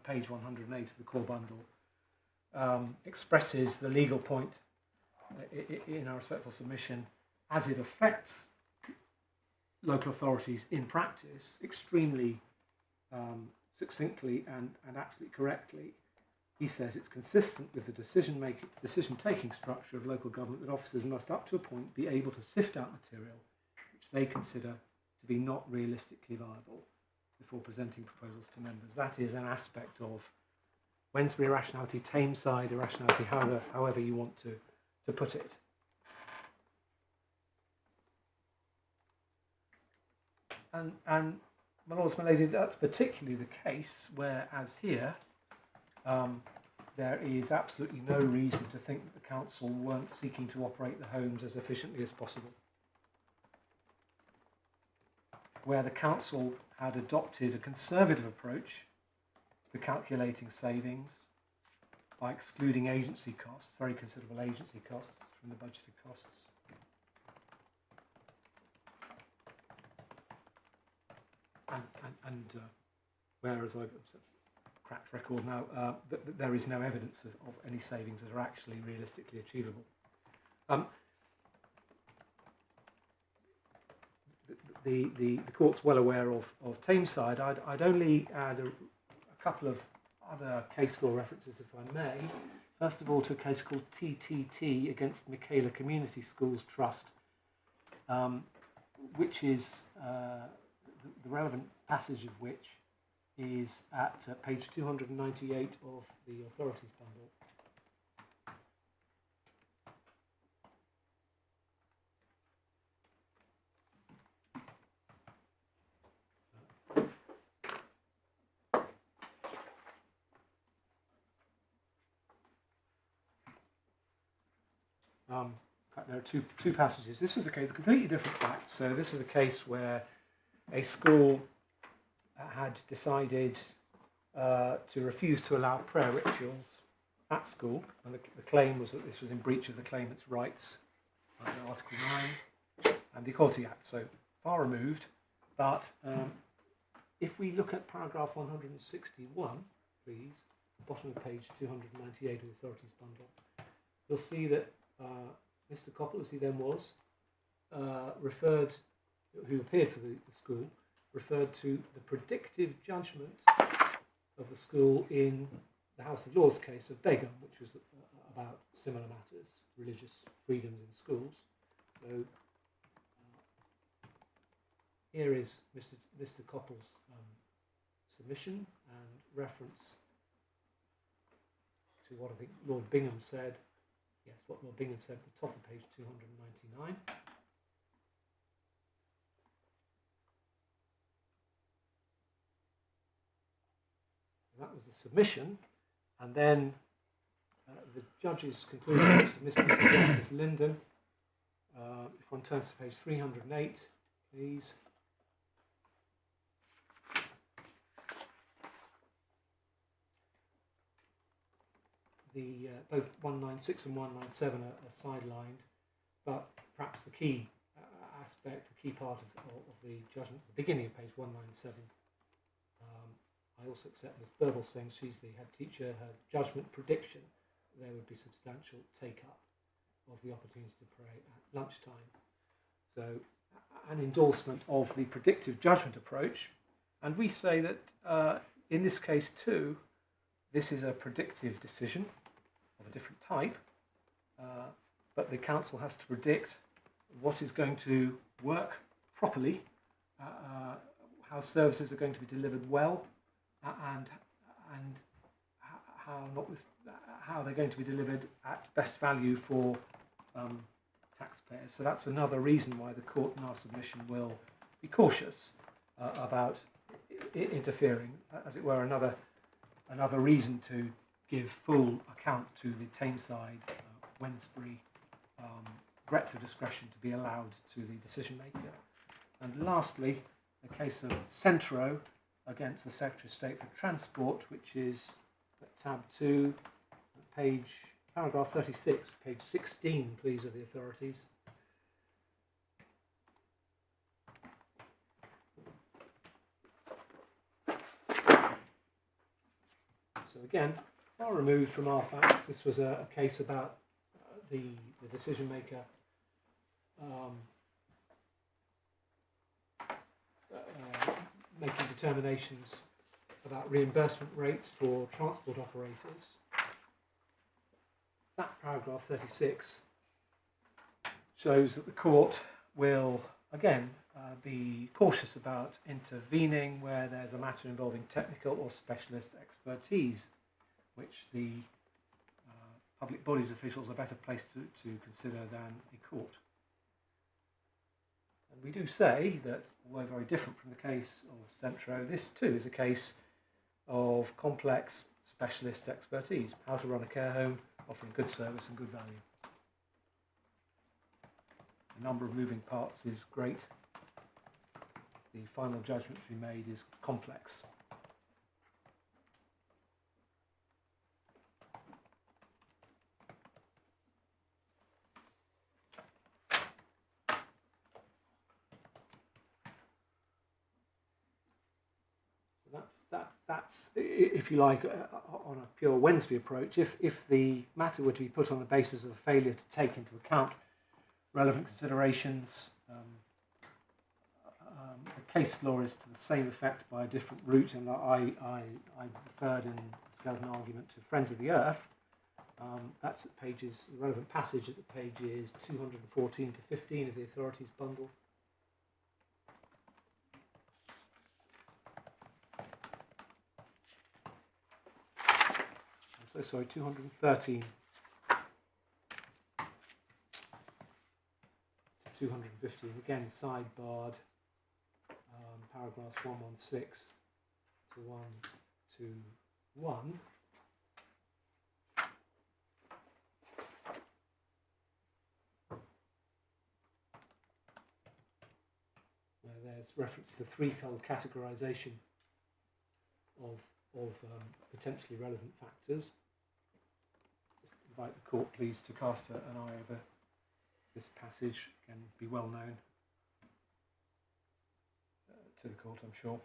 page 108 of the core bundle, expresses the legal point in our respectful submission as it affects local authorities in practice extremely succinctly and absolutely correctly. He says it's consistent with the decision-taking structure of local government that officers must, up to a point, be able to sift out material which they consider to be not realistically viable before presenting proposals to members. That is an aspect of Wednesbury irrationality, Tameside irrationality, however you want to put it. And my lords, my lady, that's particularly the case where, as here, there is absolutely no reason to think that the council weren't seeking to operate the homes as efficiently as possible. Where the council had adopted a conservative approach to calculating savings by excluding agency costs, very considerable agency costs from the budgeted costs. And whereas I've cracked record now, there is no evidence of any savings that are actually realistically achievable. The court's well aware of Tameside. I'd only add a couple of other case law references, if I may. First of all, to a case called TTT against Michaela Community Schools Trust, which is the relevant passage of which is at page 298 of the authorities bundle. There are two passages. This was a case, a completely different fact. So this was a case where a school had decided to refuse to allow prayer rituals at school, and the claim was that this was in breach of the claimant's rights under Article 9 and the Equality Act. So far removed. But if we look at paragraph 161, please, bottom of page 298 of the authorities bundle, you'll see that Mr. Coppell, as he then was, who appeared for the school, referred to the predictive judgment of the school in the House of Lords case of Begum, which was about similar matters, religious freedoms in schools. So here is Mr. Coppell's submission and reference to what I think Lord Bingham said. Yes, what Lord Bingham said at the top of page 299. That was the submission, and then the judge's conclusion, Mr. Justice Linden. If one turns to page 308, please. Both 196 and 197 are sidelined, but perhaps the key aspect, the key part of the judgment at the beginning of page 197. I also accept Ms. Burble saying she's the head teacher, her judgment prediction there would be substantial take-up of the opportunity to pray at lunchtime. So an endorsement of the predictive judgment approach, and we say that in this case too, this is a predictive decision of a different type, but the council has to predict what is going to work properly, how services are going to be delivered well, and how they're going to be delivered at best value for taxpayers. So that's another reason why the court in our submission will be cautious about interfering, as it were, another reason to give full account to the Tameside, Wednesbury breadth of discretion to be allowed to the decision maker. And lastly, the case of Centro against the Secretary of State for Transport, which is at tab 2, paragraph 36, page 16, please, of the authorities. So again, far removed from our facts. This was a case about the decision maker making determinations about reimbursement rates for transport operators. That paragraph 36 shows that the court will, again, be cautious about intervening where there's a matter involving technical or specialist expertise, which the public bodies officials are better placed to consider than a court. And we do say that, although very different from the case of Centro, this too is a case of complex specialist expertise, how to run a care home, offering good service and good value. The number of moving parts is great. The final judgment to be made is complex. That's if you like, on a pure Wednesbury approach, if the matter were to be put on the basis of a failure to take into account relevant considerations, the case law is to the same effect by a different route, and I referred in the Skeleton argument to Friends of the Earth. That's at pages, the relevant passage is at pages 214 to 15 of the authorities bundle. So sorry, 213 to 215. Again, sidebarred, paragraphs 116 to 121. There's reference to the threefold categorization of potentially relevant factors. Just invite the court, please, to cast an eye over this passage. Can be well known to the court, I'm sure.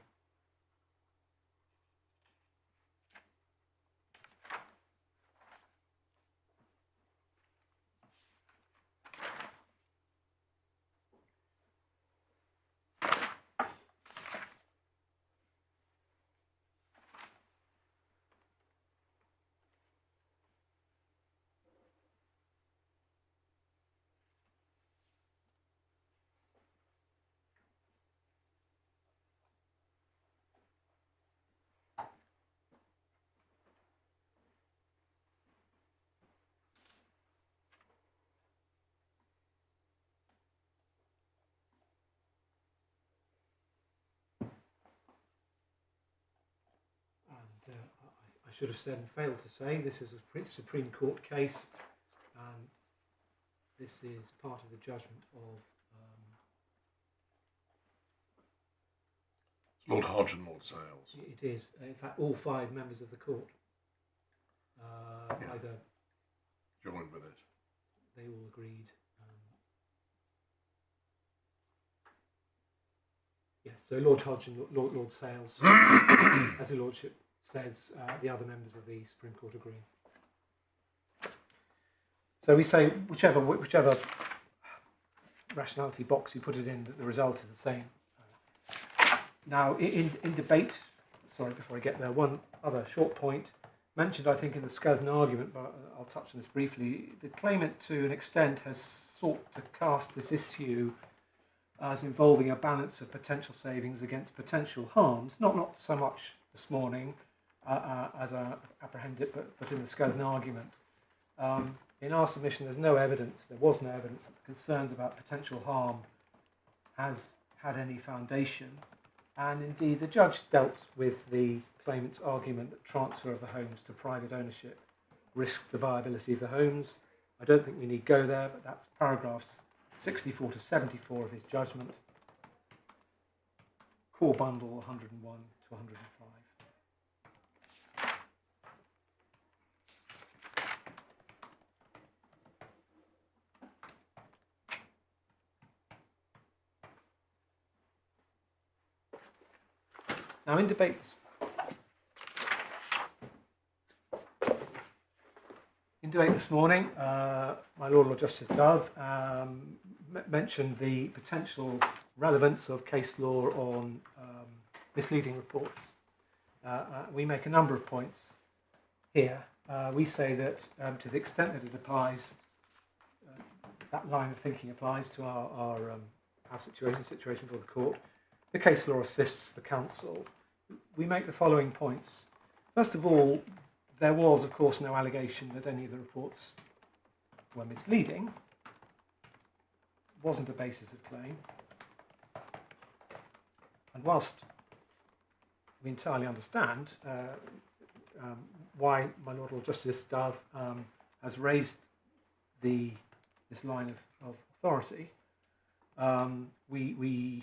I should have said and failed to say, this is a Supreme Court case, and this is part of the judgment of Lord Hodge and Lord Sales. It is, in fact, all 5 members of the court either joined with it. They all agreed. Yes, so Lord Hodge and Lord Sales, as your lordship says, the other members of the Supreme Court agree. So we say whichever rationality box you put it in, that the result is the same. Now, in debate, sorry, before I get there, one other short point mentioned, I think, in the Skeleton argument, but I'll touch on this briefly. The claimant, to an extent, has sought to cast this issue as involving a balance of potential savings against potential harms, not so much this morning as I apprehend it, but in the Skeleton argument. In our submission, there was no evidence that the concerns about potential harm has had any foundation, and indeed the judge dealt with the claimant's argument that transfer of the homes to private ownership risked the viability of the homes. I don't think we need go there, but that's paragraphs 64 to 74 of his judgment. Core bundle 101 to 105. Now, in debates, In debate this morning, my Lord Justice Dove mentioned the potential relevance of case law on misleading reports. We make a number of points here. We say that to the extent that it applies, that line of thinking applies to our situation for the court. The case law assists the counsel. We make the following points. First of all, there was, of course, no allegation that any of the reports were misleading. It wasn't a basis of claim. And whilst we entirely understand why my Lord Justice Dove has raised this line of authority, we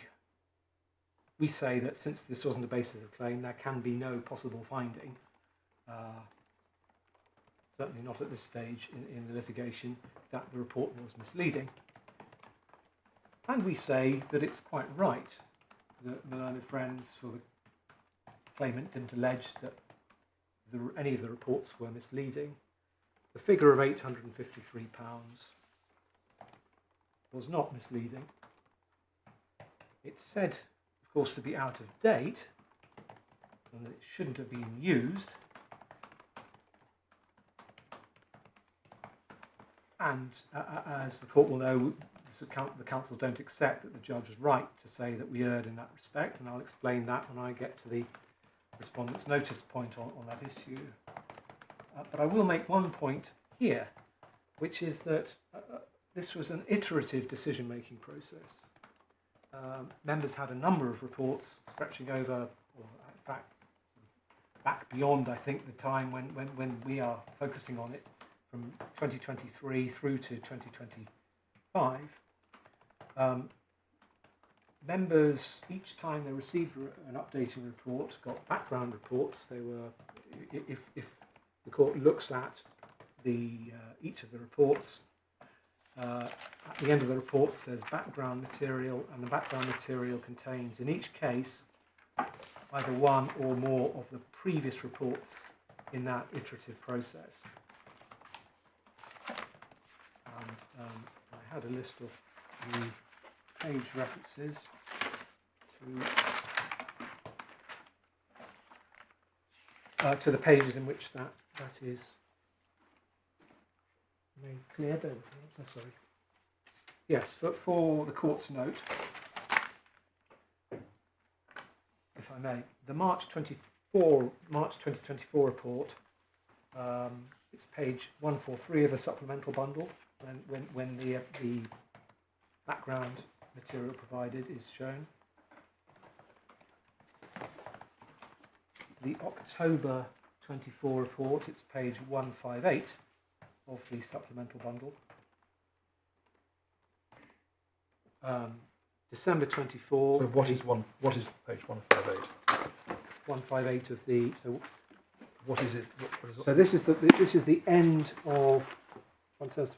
say that since this wasn't a basis of claim, there can be no possible finding, certainly not at this stage in the litigation, that the report was misleading. And we say that it's quite right that the learned friends for the claimant didn't allege that any of the reports were misleading. The figure of £853 was not misleading. It's said, of course, to be out of date and that it shouldn't have been used. And as the court will know, the counsel don't accept that the judge was right to say that we erred in that respect, and I'll explain that when I get to the respondent's notice point on that issue. But I will make one point here, which is that this was an iterative decision-making process. Members had a number of reports stretching over, or in fact, back beyond, I think, the time when we are focusing on it, from 2023 through to 2025. Members, each time they received an updating report, got background reports. They were, if the court looks at each of the reports, at the end of the reports there's background material, and the background material contains, in each case, either one or more of the previous reports in that iterative process. And I had a list of the page references to the pages in which that is made clear. Sorry. Yes, for the court's note, if I may, the March 2024 report. It's page 143 of the supplemental bundle. When the background material provided is shown. The October 24 report, it's page 158 of the supplemental bundle. December 24. So what is page 158? 158 of the. So what is it? What is it? So this is the end of.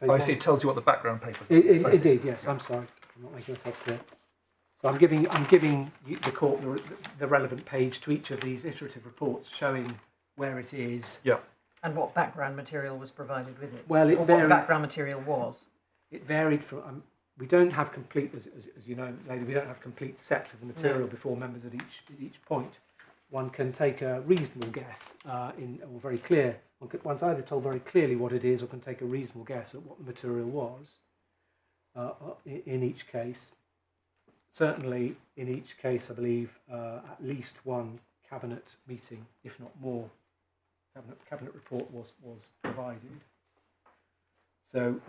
I see. It tells you what the background paper is. Indeed, yes. I'm sorry, I'm not making myself clear. So I'm giving the court the relevant page to each of these iterative reports, showing where it is. Yeah. And what background material was provided with it. Well, or what the background material was. It varied from. We don't have complete, as you know, lady. We don't have complete sets of the material before members at each point. One can take a reasonable guess, or very clear. One's either told very clearly what it is, or can take a reasonable guess at what the material was. In each case, certainly in each case, I believe at least one cabinet meeting, if not more, cabinet report was provided. So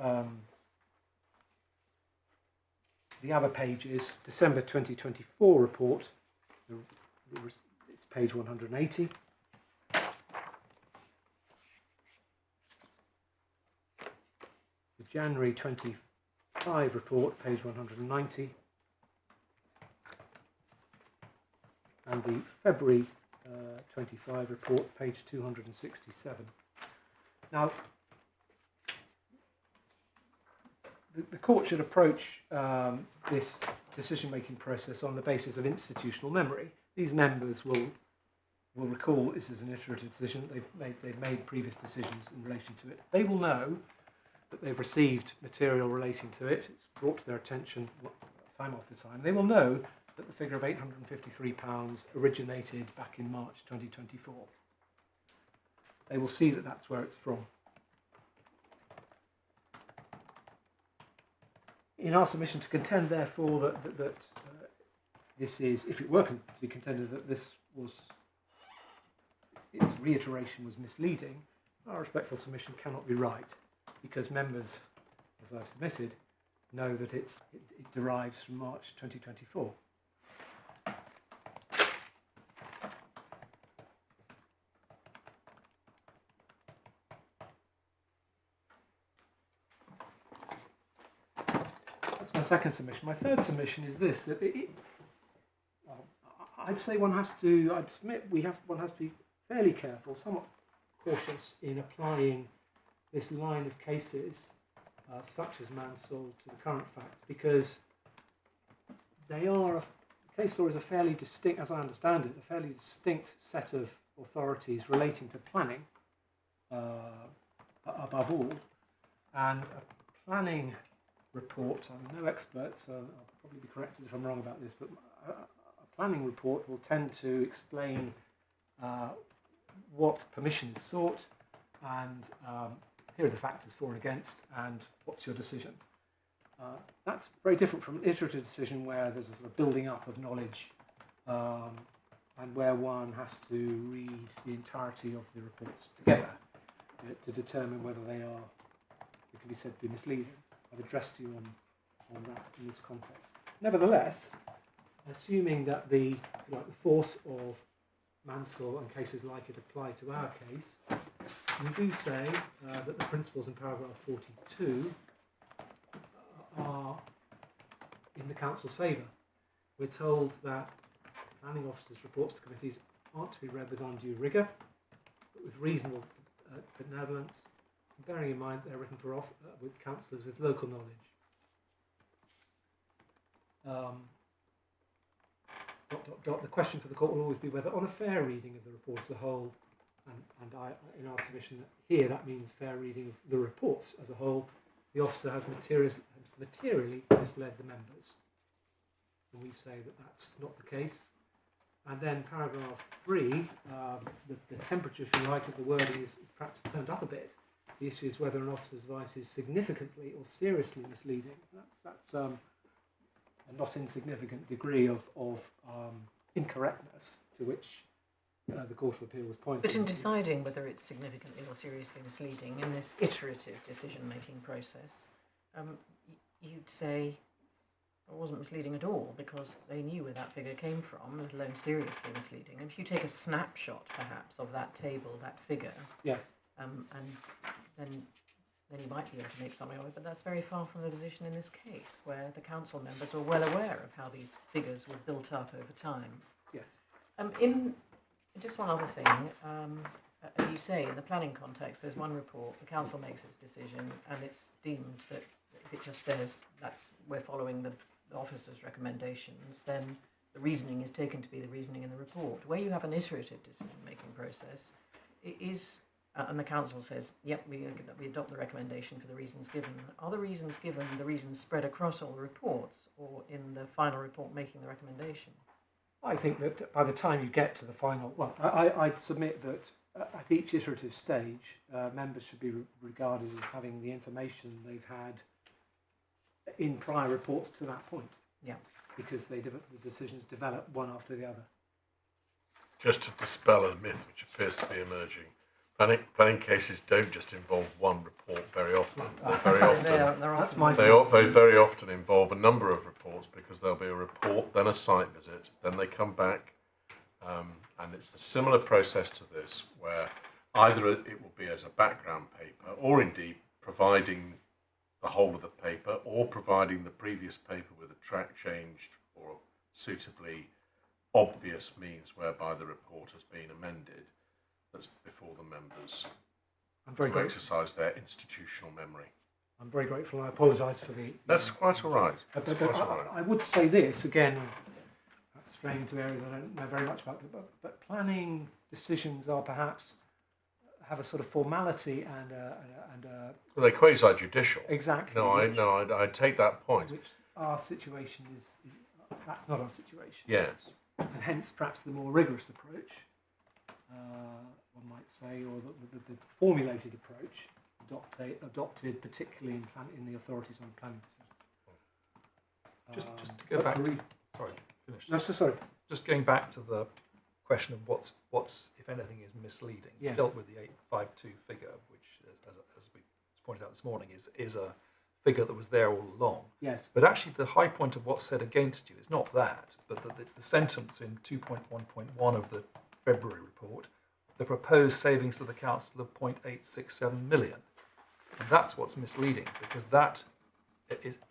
the other pages, December 2024 report. It's page 180. The January 25 report, page 190. And the February 25 report, page 267. Now, the court should approach this decision-making process on the basis of institutional memory. These members will will recall this is an iterative decision. They've made previous decisions in relation to it. They will know that they've received material relating to it. It's brought to their attention time after time. They will know that the figure of £853 originated back in March 2024. They will see that that's where it's from. In our submission to contend, therefore, that this is, if it were to be contended that this was, its reiteration was misleading, our respectful submission cannot be right, because members, as I've submitted, know that it derives from March 2024. That's my second submission. My third submission is this: that I'd say one has to be fairly careful, somewhat cautious in applying this line of cases, such as Mansell, to the current facts, because case law is a fairly distinct, as I understand it, a fairly distinct set of authorities relating to planning, above all, and a planning report, I'm no expert, so I'll probably be corrected if I'm wrong about this, but a planning report will tend to explain what permission is sought, and here are the factors for and against, and what's your decision. That's very different from an iterative decision where there's a sort of building up of knowledge, and where one has to read the entirety of the reports together to determine whether they are, it can be said to be misleading. I've addressed you on that in this context. Nevertheless, assuming that the force of Mansell and cases like it apply to our case, we do say that the principles in paragraph 42 are in the Council's favour. We're told that planning officers' reports to committees aren't to be read with undue rigour, but with reasonable benevolence, bearing in mind they're written with councillors with local knowledge. The question for the court will always be whether, on a fair reading of the reports as a whole, and in our submission here that means fair reading of the reports as a whole, the officer has materially misled the members. And we say that that's not the case. And then paragraph 3, the temperature, if you like, of the wording is perhaps turned up a bit. The issue is whether an officer's advice is significantly or seriously misleading. That's a not insignificant degree of incorrectness to which the Court of Appeal was pointing. But in deciding whether it's significantly or seriously misleading in this iterative decision-making process, you'd say it wasn't misleading at all because they knew where that figure came from, let alone seriously misleading. And if you take a snapshot, perhaps, of that table, that figure, yes, and then you might be able to make something of it, but that's very far from the position in this case, where the council members were well aware of how these figures were built up over time. yes. In just one other thing, as you say, in the planning context, there's one report, the council makes its decision, and it's deemed that if it just says we're following the officer's recommendations, then the reasoning is taken to be the reasoning in the report. Where you have an iterative decision-making process, it is. And the council says, yep, we adopt the recommendation for the reasons given. Are the reasons given the reasons spread across all the reports, or in the final report making the recommendation? I think that by the time you get to the final, well, I'd submit that at each iterative stage, members should be regarded as having the information they've had in prior reports to that point. Yeah. Because the decisions develop one after the other. Just to dispel a myth which appears to be emerging, planning cases don't just involve one report very often. They very often involve a number of reports, because there'll be a report, then a site visit, then they come back, and it's a similar process to this, where either it will be as a background paper, or indeed providing the whole of the paper, or providing the previous paper with a track changed or suitably obvious means whereby the report has been amended. That's before the members to exercise their institutional memory. I'm very grateful, and I apologise for the... That's quite all right. I would say this, again, straying into areas I don't know very much about, but planning decisions are perhaps have a sort of formality and Well, they're quasi-judicial. exactly. I take that point. Which our situation is that's not our situation. Yes. And hence perhaps the more rigorous approach, one might say, or the formulated approach adopted particularly in the authorities on planning decisions. Just to go back. Sorry, finish. No, so sorry. Just going back to the question of what's if anything is misleading. Yes. You dealt with the 852 figure, which, as we pointed out this morning, is a figure that was there all along. Yes. But actually, the high point of what's said against you is not that, but that it's the sentence in 2.1.1 of the February report, the proposed savings to the council of 0.867 million. And that's what's misleading, because that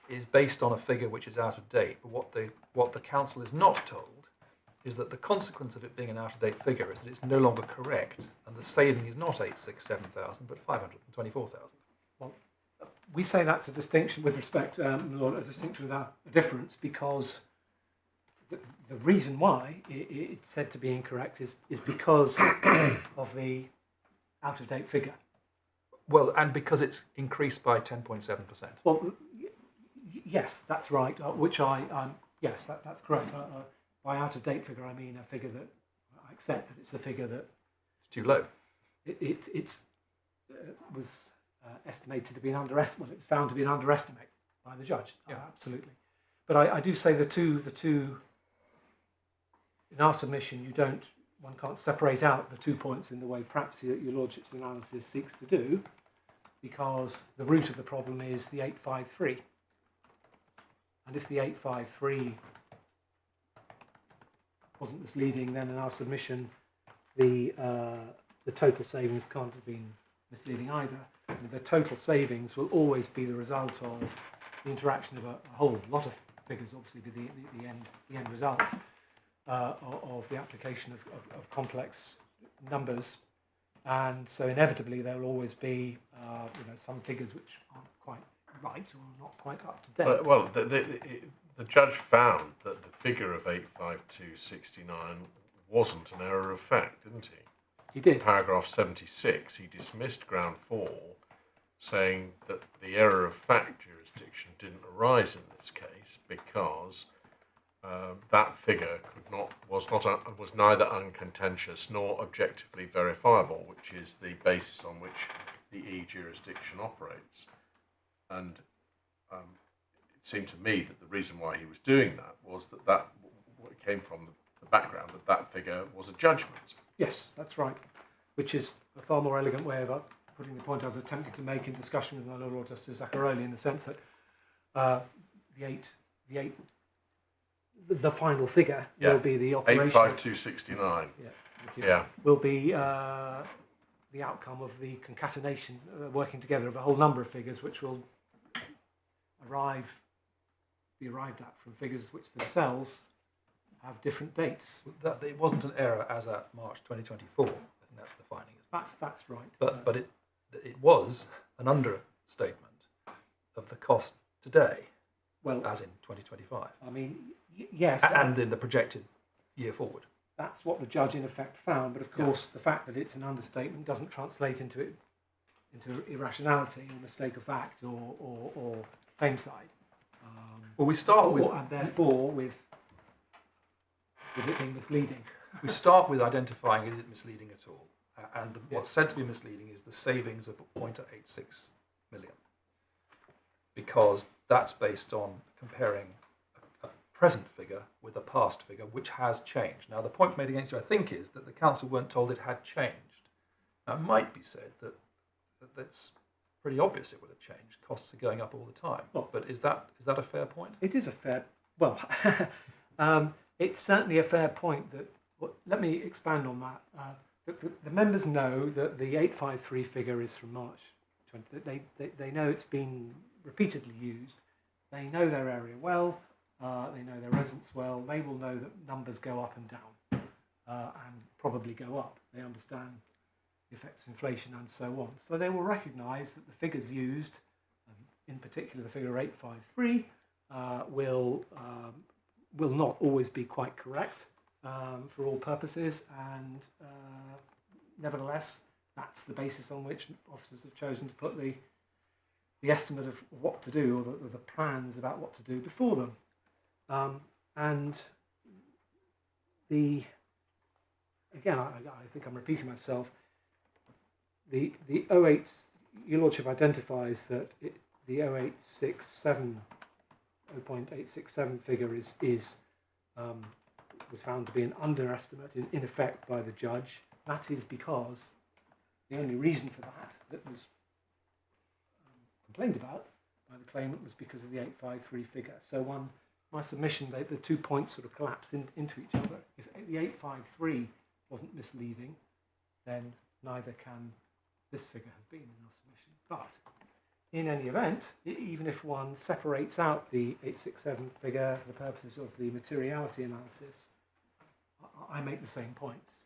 is based on a figure which is out of date. But what the council is not told is that the consequence of it being an out-of-date figure is that it's no longer correct, and the saving is not 867,000 but 524,000. Well, we say that's a distinction with respect, Lord, a distinction without a difference, because the reason why it's said to be incorrect is because of the out-of-date figure. Well, and because it's increased by 10.7%. Well, yes, that's right. Yes, that's correct. By out-of-date figure, I mean a figure that I accept that it's a figure that It's too low. it was estimated to be an underestimate. It was found to be an underestimate by the judge. Yeah. Absolutely. But I do say the two. In our submission, one can't separate out the 2 points in the way perhaps your Lordship's analysis seeks to do, because the root of the problem is the 853. And if the 853 wasn't misleading, then in our submission, the total savings can't have been misleading either. And the total savings will always be the result of the interaction of a whole lot of figures, obviously, be the end result of the application of complex numbers. And so inevitably there will always be some figures which aren't quite right or not quite up to date. Well, the judge found that the figure of 85269 wasn't an error of fact, didn't he? He did. Paragraph 76, he dismissed ground 4, saying that the error of fact jurisdiction didn't arise in this case because that figure was neither uncontentious nor objectively verifiable, which is the basis on which the E jurisdiction operates. And it seemed to me that the reason why he was doing that was that it came from the background that figure was a judgment. Yes, that's right. Which is a far more elegant way of putting the point I was attempting to make in discussion with my Lord Justice Zacaroli, in the sense that the final figure will be the operation. 85269. Will be the outcome of the concatenation, working together of a whole number of figures, which will be arrived at from figures which themselves have different dates. That it wasn't an error as at March 2024. I think that's the finding. That's right. But it was an understatement of the cost today, well, as in 2025. I mean, yes, and in the projected year forward. That's what the judge in effect found. But of course, the fact that it's an understatement doesn't translate into irrationality or mistake of fact or claim side. Well, we start with, and therefore with it being misleading. We start with identifying, is it misleading at all? And what's said to be misleading is the savings of 0.86 million, because that's based on comparing a present figure with a past figure, which has changed. Now, the point made against you, I think, is that the council weren't told it had changed. Now, it might be said that that's pretty obvious it would have changed. Costs are going up all the time. Well, but is that a fair point? It is a fair... Well, it's certainly a fair point that... Well, let me expand on that. The members know that the 853 figure is from March 20. They know it's been repeatedly used. They know their area well. They know their residents well. They will know that numbers go up and down and probably go up. They understand the effects of inflation and so on. So they will recognise that the figures used, in particular the figure 853, will not always be quite correct. for all purposes, and nevertheless, that's the basis on which officers have chosen to put the estimate of what to do, or the plans about what to do before them. And again, I think I'm repeating myself, the 08, your Lordship identifies that the 0.867 figure was found to be an underestimate in effect by the judge. That is because the only reason for that was complained about by the claimant was because of the 853 figure. So my submission, the 2 points sort of collapse into each other. If the 853 wasn't misleading, then neither can this figure have been in our submission. But in any event, even if one separates out the 867 figure for the purposes of the materiality analysis, I make the same points.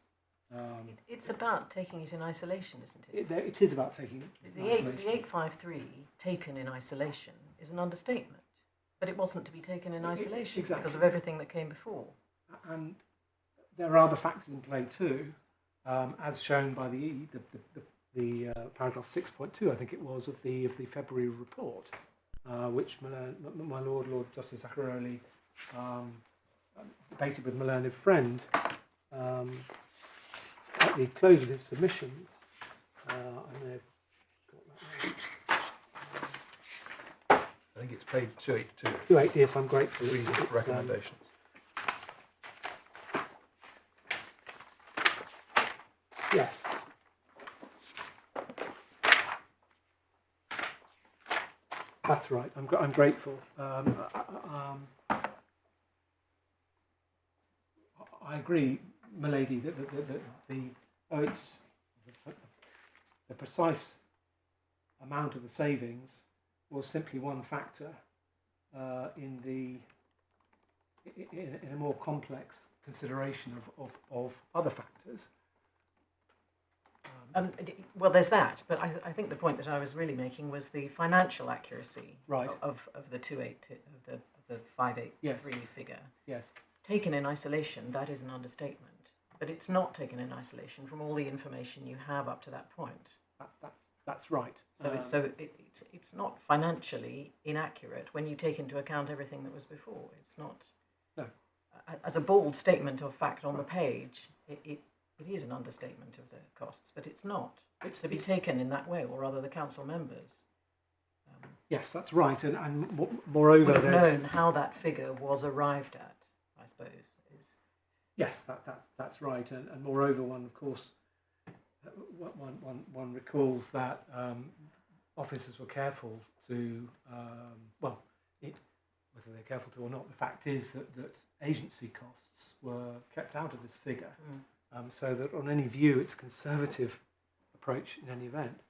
It's about taking it in isolation, isn't it? It is about taking it in isolation. The 853 taken in isolation is an understatement, but it wasn't to be taken in isolation exactly. Because of everything that came before. And there are other factors in play too, as shown by the paragraph 6.2, I think it was, of the February report, which my Lord Justice Zacaroli debated with my learned friend at the close of his submissions. I may have got that right. I think it's page 282. 280, yes, I'm grateful. It's recommendations. Yes. That's right. I'm grateful. I agree, milady, that the precise amount of the savings was simply one factor in a more complex consideration of other factors. Well, there's that, but I think the point that I was really making was the financial accuracy of the 583 yes. figure. Yes. Taken in isolation, that is an understatement, but it's not taken in isolation from all the information you have up to that point. That's right. So it's not financially inaccurate when you take into account everything that was before. It's not. No. As a bald statement of fact on the page, it is an understatement of the costs, but it's not. It's to be taken in that way, or rather the council members. Yes, that's right, and moreover, would have known how that figure was arrived at, I suppose. Yes, that's right, and moreover, one of course, one recalls that officers were careful to, whether they're careful to or not, the fact is that agency costs were kept out of this figure. So that on any view, it's a conservative approach in any event,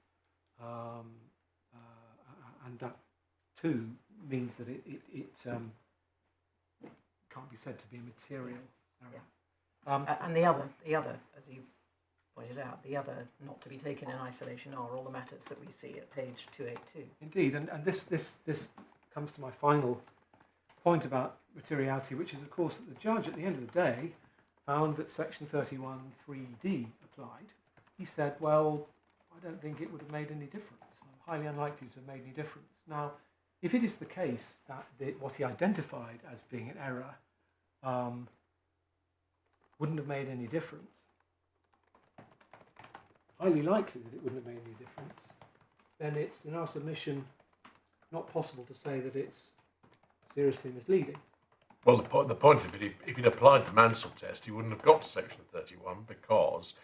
and that too means that it can't be said to be a material error. And the other, as you pointed out, the other not to be taken in isolation are all the matters that we see at page 282. Indeed, and this comes to my final point about materiality, which is, of course, that the judge at the end of the day found that section 31(3)(d) applied. He said, well, I don't think it would have made any difference. I'm highly unlikely to have made any difference. Now, if it is the case that what he identified as being an error wouldn't have made any difference, highly likely that it wouldn't have made any difference, then it's, in our submission, not possible to say that it's seriously misleading. Well, the point of it, if he'd applied the Mansell test, he wouldn't have got to section 31, because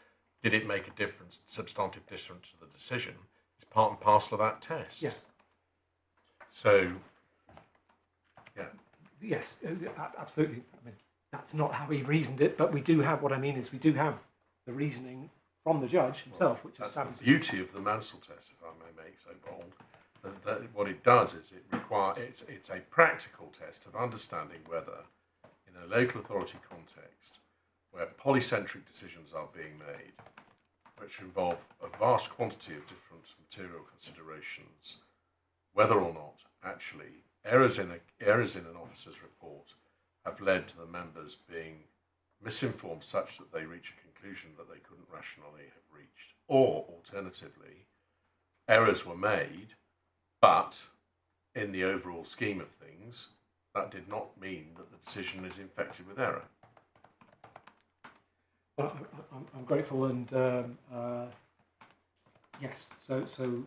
did it make a difference, substantive difference to the decision? It's part and parcel of that test. Yes. So, yeah. Yes, absolutely. I mean, that's not how he reasoned it, but we do have, what I mean is we do have the reasoning from the judge himself, which that's establishes... the beauty of the Mansell test, if I may make so bold. That what it does is it's a practical test of understanding whether, in a local authority context, where polycentric decisions are being made, which involve a vast quantity of different material considerations, whether or not actually errors in an officer's report have led to the members being misinformed such that they reach a conclusion that they couldn't rationally have reached. Or, alternatively, errors were made, but in the overall scheme of things, that did not mean that the decision is infected with error. Well, I'm grateful, and yes. So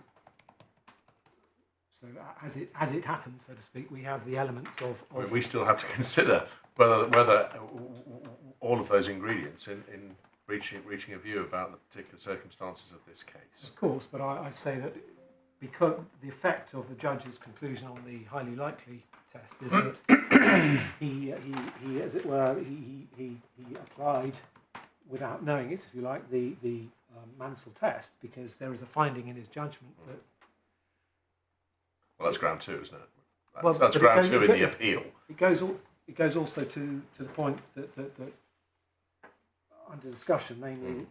as it happens, so to speak, we have the elements of. I mean, we still have to consider whether all of those ingredients in reaching a view about the particular circumstances of this case. Of course, but I say that because the effect of the judge's conclusion on the highly likely test is that he as it were, he applied without knowing it, if you like, the Mansell test, because there is a finding in his judgment that. Well, that's ground two, isn't it? Well, that's ground two in the appeal. It goes also to the point that under discussion, namely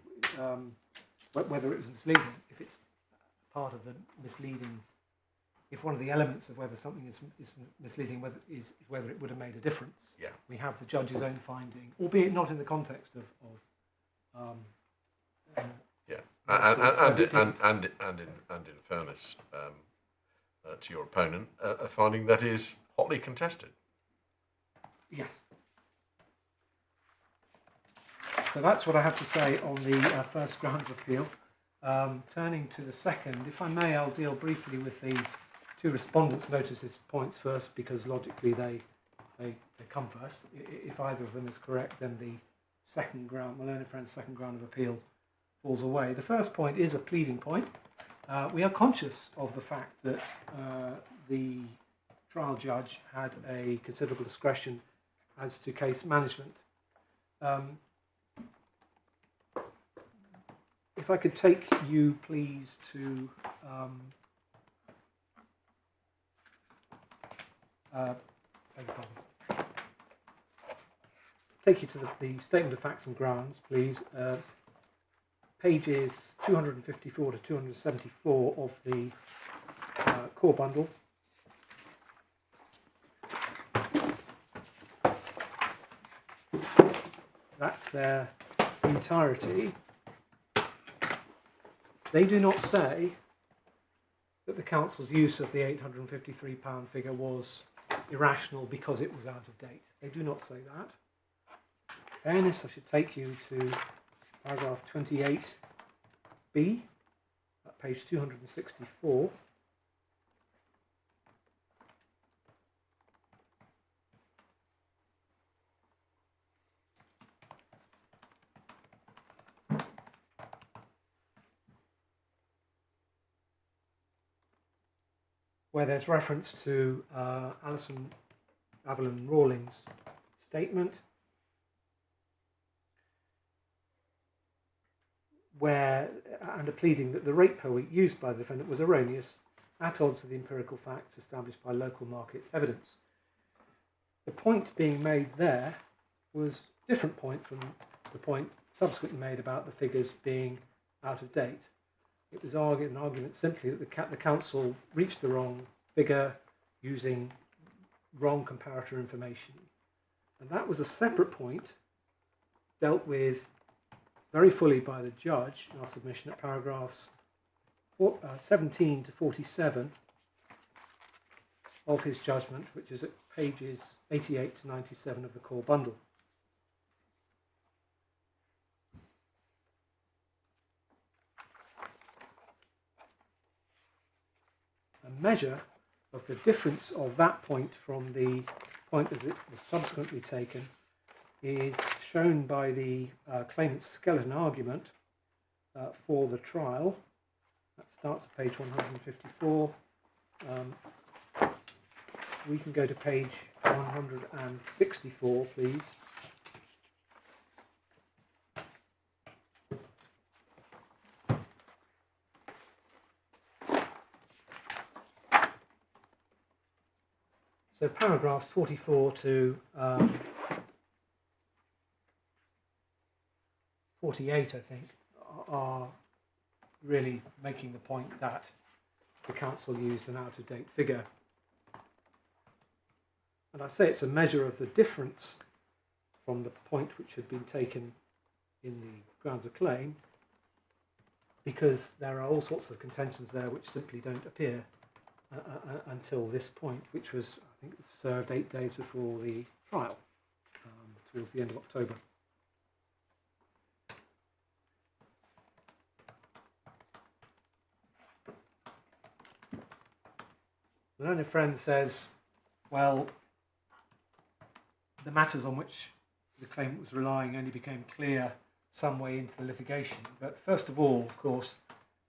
whether it was misleading. If it's part of the misleading, if one of the elements of whether something is misleading whether it would have made a difference. Yeah. We have the judge's own finding, albeit not in the context of yeah, and in fairness to your opponent, a finding that is hotly contested. Yes. So that's what I have to say on the first ground of appeal. Turning to the second, if I may, I'll deal briefly with the two respondents' notices points first, because logically they come first. If either of them is correct, then the second ground, my learned friend's second ground of appeal, falls away. The first point is a pleading point. We are conscious of the fact that the trial judge had a considerable discretion as to case management. If I could take you, please, to take you to the statement of facts and grounds, please. Pages 254 to 274 of the core bundle. That's their entirety. They do not say that the council's use of the £853 figure was irrational because it was out of date. They do not say that. In fairness, I should take you to paragraph 28b, at page 264. Where there's reference to Alison Avalon Rawlings' statement, and a pleading that the rate per week used by the defendant was erroneous, at odds with the empirical facts established by local market evidence. The point being made there was a different point from the point subsequently made about the figures being out of date. It was an argument simply that the council reached the wrong figure using wrong comparator information. And that was a separate point dealt with very fully by the judge in our submission at paragraphs 17 to 47 of his judgment, which is at pages 88 to 97 of the core bundle. A measure of the difference of that point from the point as it was subsequently taken is shown by the claimant's skeleton argument for the trial. That starts at page 154. We can go to page 164, please. So paragraphs 44 to 48, I think, are really making the point that the council used an out-of-date figure. And I say it's a measure of the difference from the point which had been taken in the grounds of claim, because there are all sorts of contentions there which simply don't appear until this point, which was, I think, served 8 days before the trial, towards the end of October. The learned friend says, well, the matters on which the claimant was relying only became clear some way into the litigation. But first of all, of course,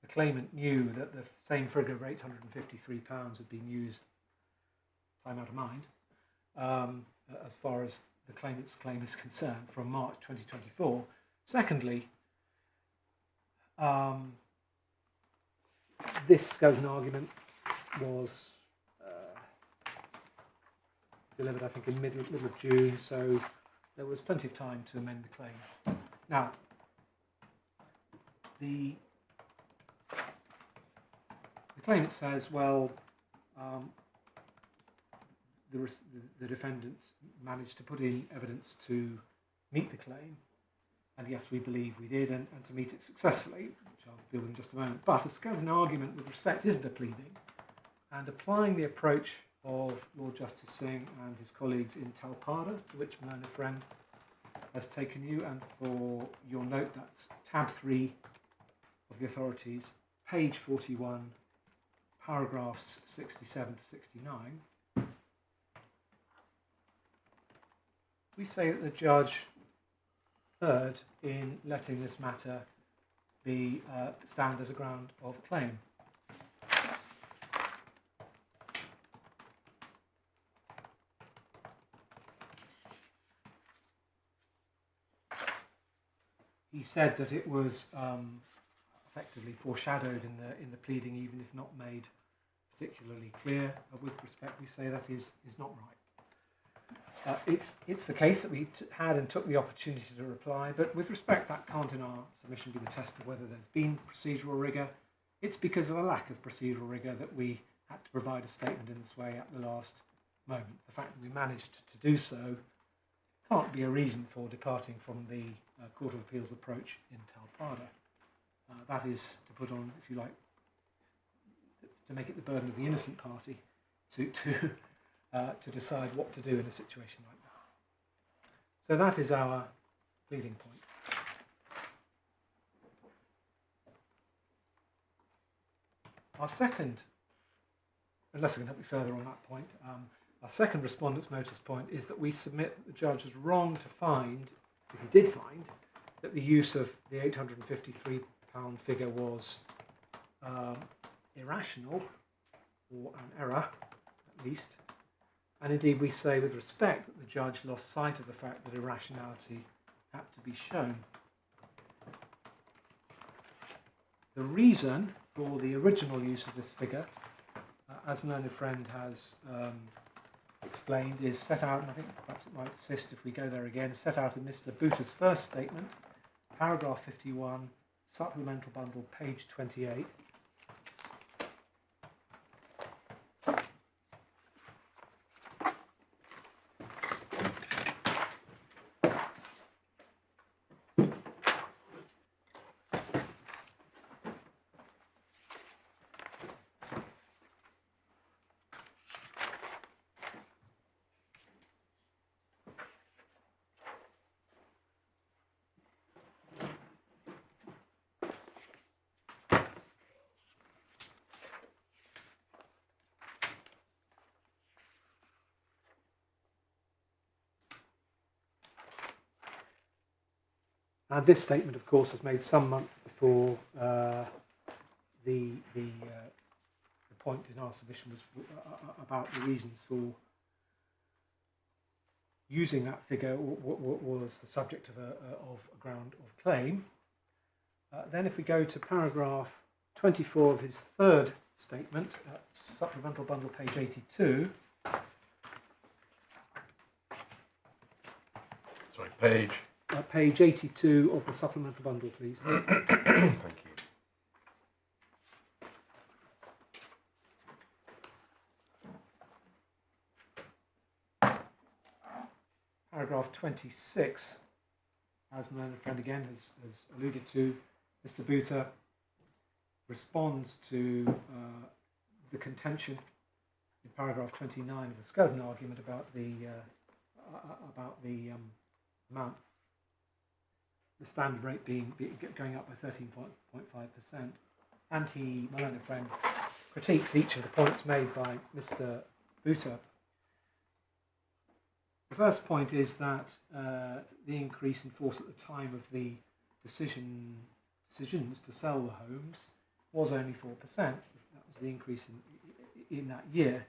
the claimant knew that the same figure of £853 had been used, time out of mind, as far as the claimant's claim is concerned, from March 2024. Secondly, this Scoden argument was delivered, I think, in middle of June, so there was plenty of time to amend the claim. Now, the claimant says, well, the defendant managed to put in evidence to meet the claim, and yes, we believe we did, and to meet it successfully, which I'll deal with in just a moment. But a Scoden argument with respect isn't a pleading, and applying the approach of Lord Justice Singh and his colleagues in Talpada, to which my learned friend has taken you, and for your note, that's tab 3 of the authorities, page 41, paragraphs 67 to 69. We say that the judge erred in letting this matter be stand as a ground of claim. He said that it was effectively foreshadowed in the pleading, even if not made particularly clear. With respect, we say that is not right. It's the case that we had and took the opportunity to reply, but with respect, that can't in our submission be the test of whether there's been procedural rigour. It's because of a lack of procedural rigour that we had to provide a statement in this way at the last moment. The fact that we managed to do so can't be a reason for departing from the Court of Appeal's approach in Talpada. That is to put on, if you like, to make it the burden of the innocent party to decide what to do in a situation like that. So that is our pleading point. Our second, unless I can help you further on that point, our second respondent's notice point is that we submit that the judge was wrong to find, if he did find, that the use of the £853 figure was irrational, or an error, at least. And indeed, we say with respect that the judge lost sight of the fact that irrationality had to be shown. The reason for the original use of this figure, as my learned friend has explained, is set out, and I think perhaps it might assist if we go there again, set out in Mr. Booter's first statement, paragraph 51, supplemental bundle, page 28. This statement, of course, was made some months before the point in our submission was about the reasons for using that figure was the subject of a ground of claim. Then if we go to paragraph 24 of his third statement, supplemental bundle, page 82. Sorry, page? Page 82 of the supplemental bundle, please. Thank you. paragraph 26, as my learned friend again has alluded to, Mr. Buter responds to the contention in paragraph 29 of the Skeleton argument about the amount, the standard rate going up by 13.5%, and my learned friend, critiques each of the points made by Mr. Buter. The first point is that the increase in force at the time of the decisions to sell the homes was only 4%. That was the increase in that year,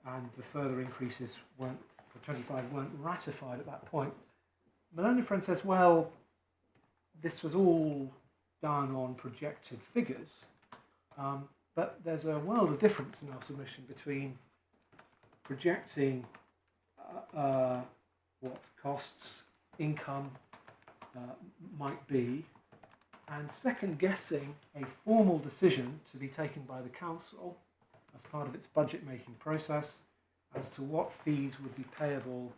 and the further increases for 25 weren't ratified at that point. My learned friend says, well, this was all done on projected figures, but there's a world of difference in our submission between projecting what costs, income might be, and second guessing a formal decision to be taken by the council as part of its budget making process as to what fees would be payable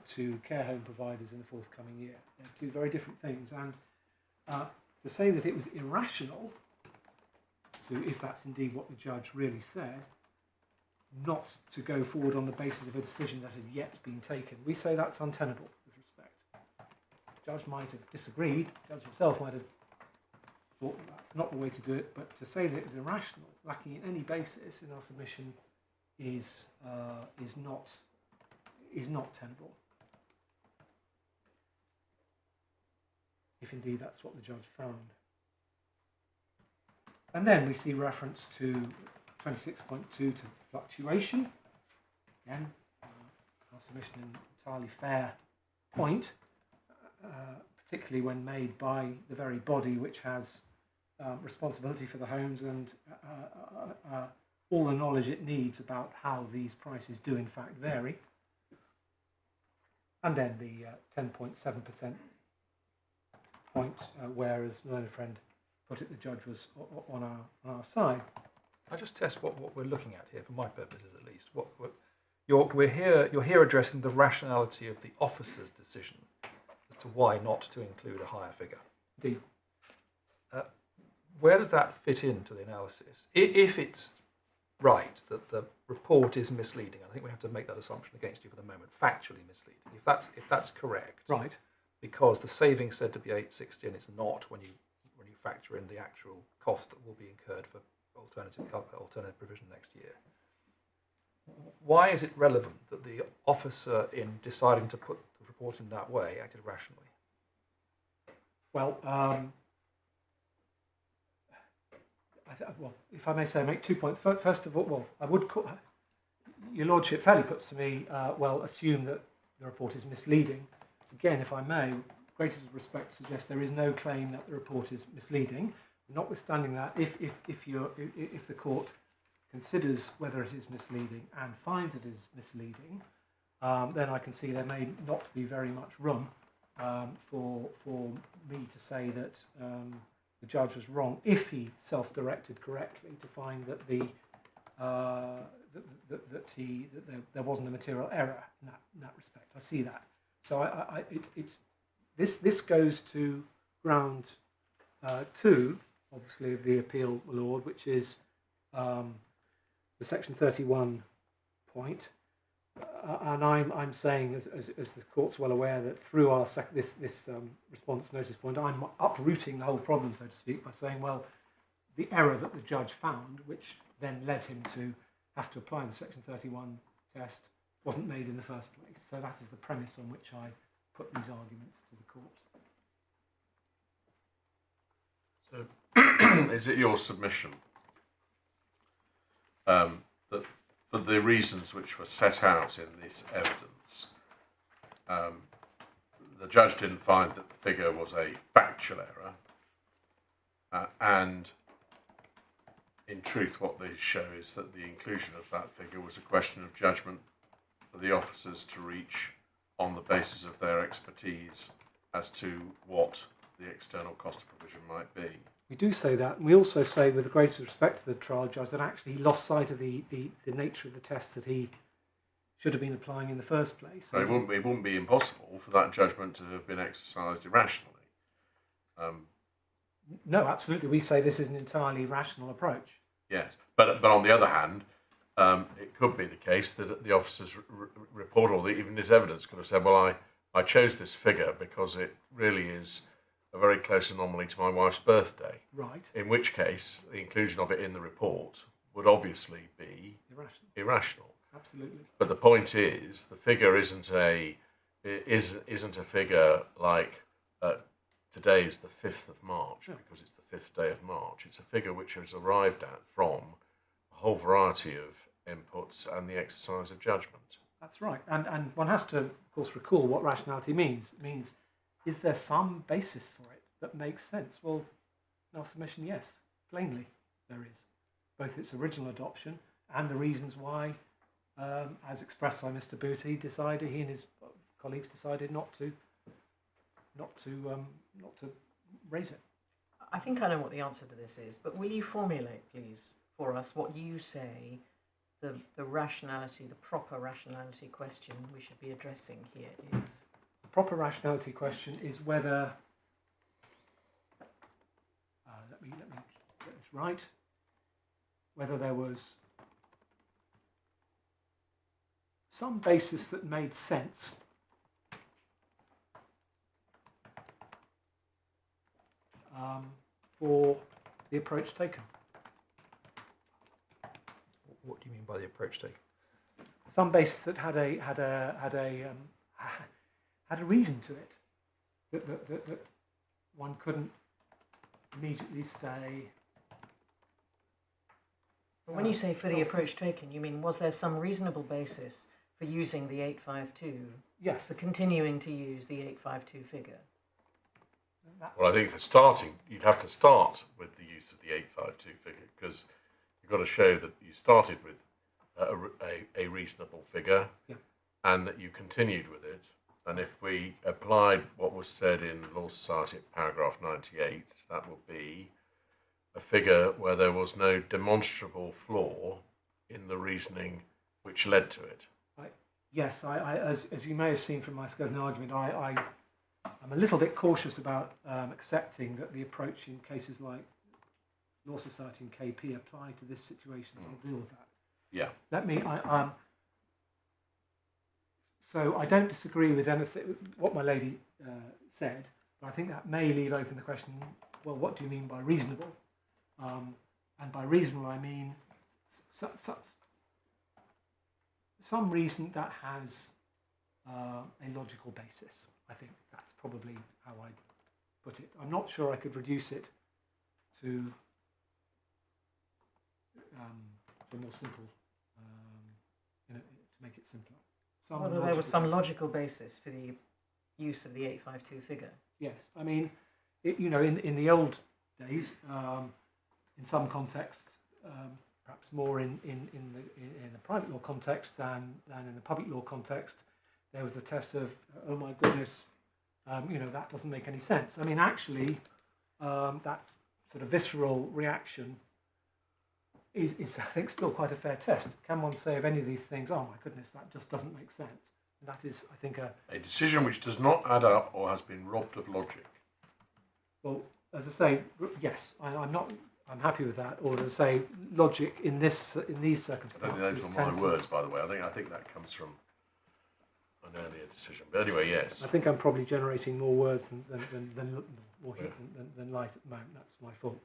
to care home providers in the forthcoming year. They're two very different things, and to say that it was irrational, if that's indeed what the judge really said, not to go forward on the basis of a decision that had yet been taken, we say that's untenable with respect. The judge might have disagreed, the judge himself might have thought that's not the way to do it, but to say that it was irrational, lacking in any basis in our submission, is not tenable, if indeed that's what the judge found. And then we see reference to 26.2 to fluctuation. Again, our submission an entirely fair point, particularly when made by the very body which has responsibility for the homes and all the knowledge it needs about how these prices do in fact vary. And then the 10.7% point, whereas my learned friend put it, the judge was on our side. I just test what we're looking at here, for my purposes at least. You're here addressing the rationality of the officer's decision as to why not to include a higher figure. Indeed. Where does that fit into the analysis? If it's right that the report is misleading, I think we have to make that assumption against you for the moment, factually misleading. If that's correct, right, because the savings said to be 860 and it's not when you factor in the actual cost that will be incurred for alternative provision next year. Why is it relevant that the officer, in deciding to put the report in that way, acted rationally? Well, if I may say, I make 2 points. First of all, I would call, your lordship fairly puts to me, assume that the report is misleading. Again, if I may, greatest respect suggests there is no claim that the report is misleading. Notwithstanding that, if the court considers whether it is misleading and finds it is misleading, then I can see there may not be very much room for me to say that the judge was wrong if he self-directed correctly to find that there wasn't a material error in that respect. I see that. So this goes to ground 2, obviously, of the appeal, my lord, which is the section 31 point, and I'm saying, as the court's well aware, that through our this response notice point, I'm uprooting the whole problem, so to speak, by saying, well, the error that the judge found, which then led him to have to apply the section 31 test, wasn't made in the first place. So that is the premise on which I put these arguments to the court. So, is it your submission that for the reasons which were set out in this evidence, the judge didn't find that the figure was a factual error, and in truth what these show is that the inclusion of that figure was a question of judgment for the officers to reach on the basis of their expertise as to what the external cost of provision might be? We do say that, and we also say, with the greatest respect to the trial judge, that actually he lost sight of the nature of the test that he should have been applying in the first place. So it wouldn't be impossible for that judgment to have been exercised irrationally. No, absolutely. We say this is an entirely rational approach. Yes, but on the other hand, it could be the case that the officer's report or even his evidence could have said, well, I chose this figure because it really is a very close anomaly to my wife's birthday. Right. In which case, the inclusion of it in the report would obviously be irrational. Absolutely. But the point is, the figure isn't a figure like today is the 5th of March because it's the 5th day of March. It's a figure which is arrived at from a whole variety of inputs and the exercise of judgment. That's right. And one has to, of course, recall what rationality means. It means, is there some basis for it that makes sense? Well, in our submission, yes, plainly there is. Both its original adoption and the reasons why, as expressed by Mr. Booty, he and his colleagues decided not to raise it. I think I know what the answer to this is, but will you formulate, please, for us what you say the rationality, the proper rationality question we should be addressing here is? The proper rationality question is whether, let me get this right, whether there was some basis that made sense for the approach taken. What do you mean by the approach taken? Some basis that had a reason to it, that one couldn't immediately say. But when you say for the approach taken, you mean was there some reasonable basis for using the 852? Yes. For continuing to use the 852 figure? Well, I think for starting, you'd have to start with the use of the 852 figure because you've got to show that you started with a reasonable figure and that you continued with it. And if we applied what was said in Law Society at paragraph 98, that would be a figure where there was no demonstrable flaw in the reasoning which led to it. Yes, as you may have seen from my skeleton argument, I'm a little bit cautious about accepting that the approach in cases like Law Society and KP apply to this situation. I'll deal with that. Yeah. So I don't disagree with anything what my lady said, but I think that may leave open the question, well, what do you mean by reasonable? And by reasonable, I mean some reason that has a logical basis. I think that's probably how I'd put it. I'm not sure I could reduce it to more simple, to make it simpler. Whether there was some logical basis for the use of the 852 figure. Yes, I mean, in the old days, in some contexts, perhaps more in the private law context than in the public law context, there was the test of, oh my goodness, that doesn't make any sense. I mean, actually, that sort of visceral reaction is I think, still quite a fair test. Can one say of any of these things, oh my goodness, that just doesn't make sense? And that is, I think, a decision which does not add up or has been robbed of logic. Well, as I say, yes, I'm happy with that. Or as I say, logic in these circumstances. I don't think those are my words, by the way. I think that comes from an earlier decision. But anyway, yes. I think I'm probably generating more words than light at the moment. That's my fault.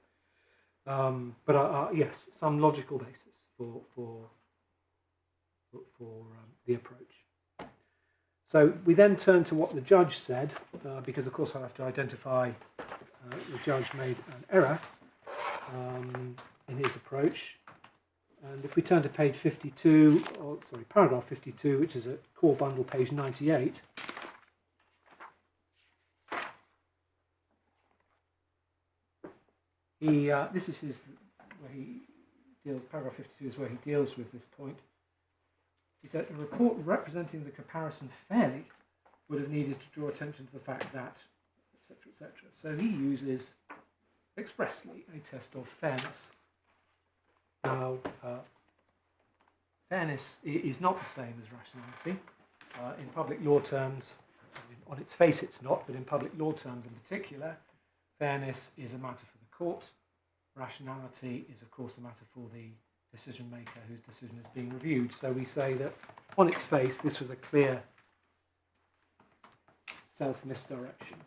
But yes, some logical basis for the approach. So we then turn to what the judge said, because of course I have to identify the judge made an error in his approach. And if we turn to page 52, paragraph 52, which is a core bundle, page 98. This is where he deals. Paragraph 52 is where he deals with this point. He said a report representing the comparison fairly would have needed to draw attention to the fact that, etc., etc. So he uses expressly a test of fairness. Now, fairness is not the same as rationality. In public law terms, on its face it's not, but in public law terms in particular, fairness is a matter for the court. Rationality is, of course, a matter for the decision maker whose decision is being reviewed. So we say that on its face, this was a clear self-misdirection.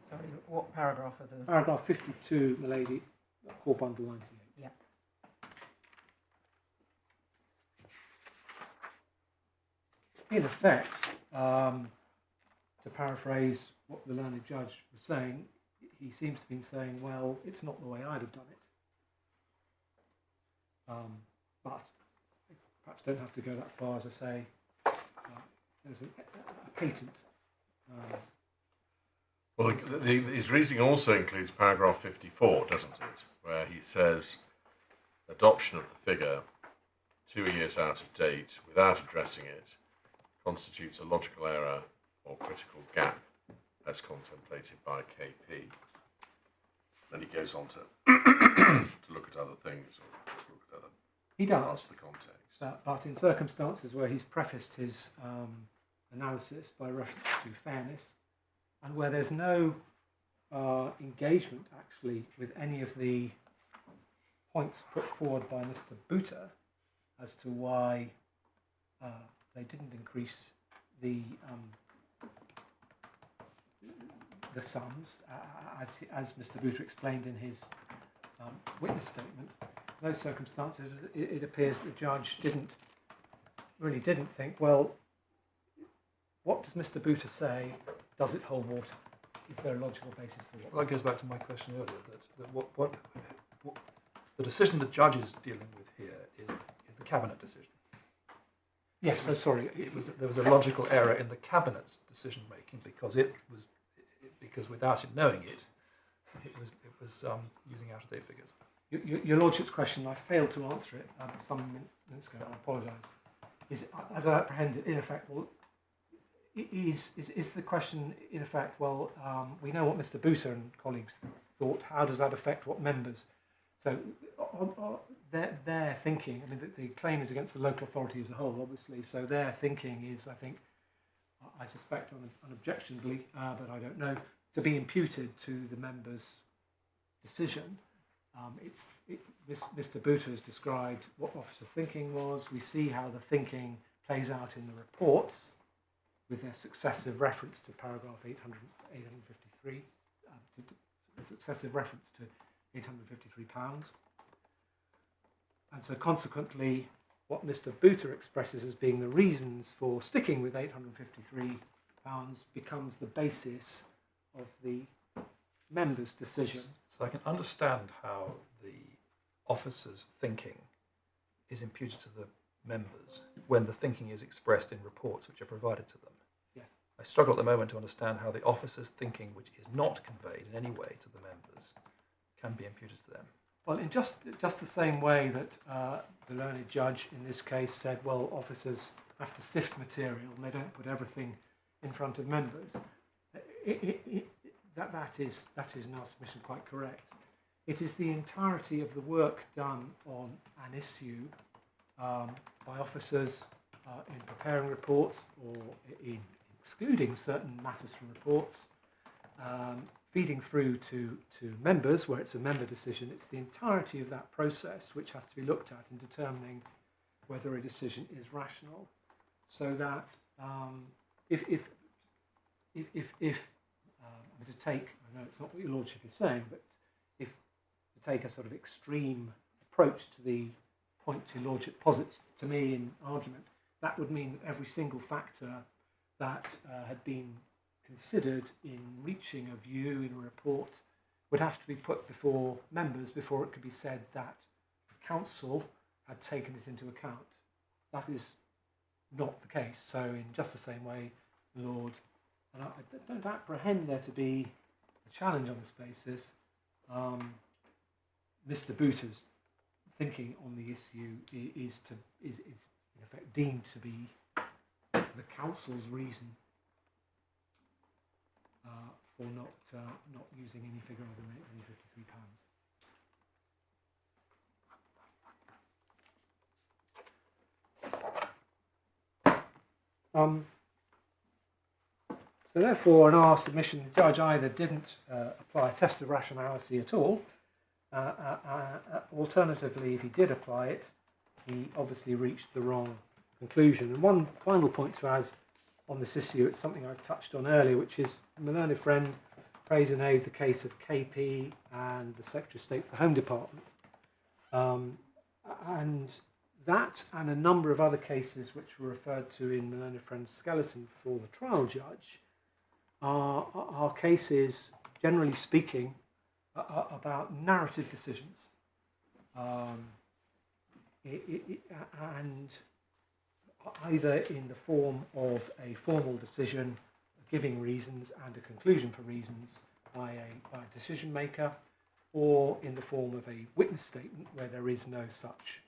Sorry, what paragraph of the... Paragraph 52, Milady, Core Bundle 98. Yeah. In effect, to paraphrase what the learned judge was saying, he seems to have been saying, well, it's not the way I'd have done it. But perhaps don't have to go that far, as I say. There's a patent. Well, his reasoning also includes paragraph 54, doesn't it? Where he says adoption of the figure 2 years out of date without addressing it constitutes a logical error or critical gap as contemplated by KP. Then he goes on to to look at other things or to look at other He parts does, of the context. but in circumstances where he's prefaced his analysis by reference to fairness, and where there's no engagement actually with any of the points put forward by Mr. Booter as to why they didn't increase the sums, as Mr. Booter explained in his witness statement. In those circumstances, it appears the judge didn't think, well, what does Mr. Booter say? Does it hold water? Is there a logical basis for it? Well, that goes back to my question earlier, that what the decision the judge is dealing with here is the cabinet decision. Yes, so sorry. There was a logical error in the cabinet's decision making because without it knowing it was using out of date figures. Your Lordship's question, I failed to answer it some minutes ago. I apologise. Is, as I apprehend it, in effect, well, is the question in effect? Well, we know what Mr. Booter and colleagues thought. How does that affect what members? So their thinking. I mean, the claim is against the local authority as a whole, obviously. So their thinking is, I suspect, unobjectionably, but I don't know, to be imputed to the members' decision. Mr. Booter has described what officer thinking was. We see how the thinking plays out in the reports with their successive reference to paragraph 853, the successive reference to £853. And so consequently, what Mr. Booter expresses as being the reasons for sticking with £853 becomes the basis of the members' decision. So I can understand how the officer's thinking is imputed to the members when the thinking is expressed in reports which are provided to them. Yes. I struggle at the moment to understand how the officer's thinking, which is not conveyed in any way to the members, can be imputed to them. Well, in just the same way that the learned judge in this case said, well, officers have to sift material and they don't put everything in front of members, that is in our submission quite correct. It is the entirety of the work done on an issue by officers in preparing reports or in excluding certain matters from reports, feeding through to members where it's a member decision. It's the entirety of that process which has to be looked at in determining whether a decision is rational. So that if to take, I know it's not what your Lordship is saying, but if to take a sort of extreme approach to the point your Lordship posits to me in argument, that would mean that every single factor that had been considered in reaching a view in a report would have to be put before members before it could be said that the council had taken it into account. That is not the case. So in just the same way, Lord, and I don't apprehend there to be a challenge on this basis, Mr. Booter's thinking on the issue is in effect deemed to be the council's reason for not using any figure other than £853. So therefore, in our submission, the judge either didn't apply a test of rationality at all. Alternatively, if he did apply it, he obviously reached the wrong conclusion. And one final point to add on this issue, it's something I touched on earlier, which is my learned friend praised and aid the case of KP and the Secretary of State for the Home Department. And that and a number of other cases which were referred to in my learned friend's skeleton for the trial judge are cases, generally speaking, about narrative decisions. And either in the form of a formal decision giving reasons and a conclusion for reasons by a decision maker, or in the form of a witness statement where there is no such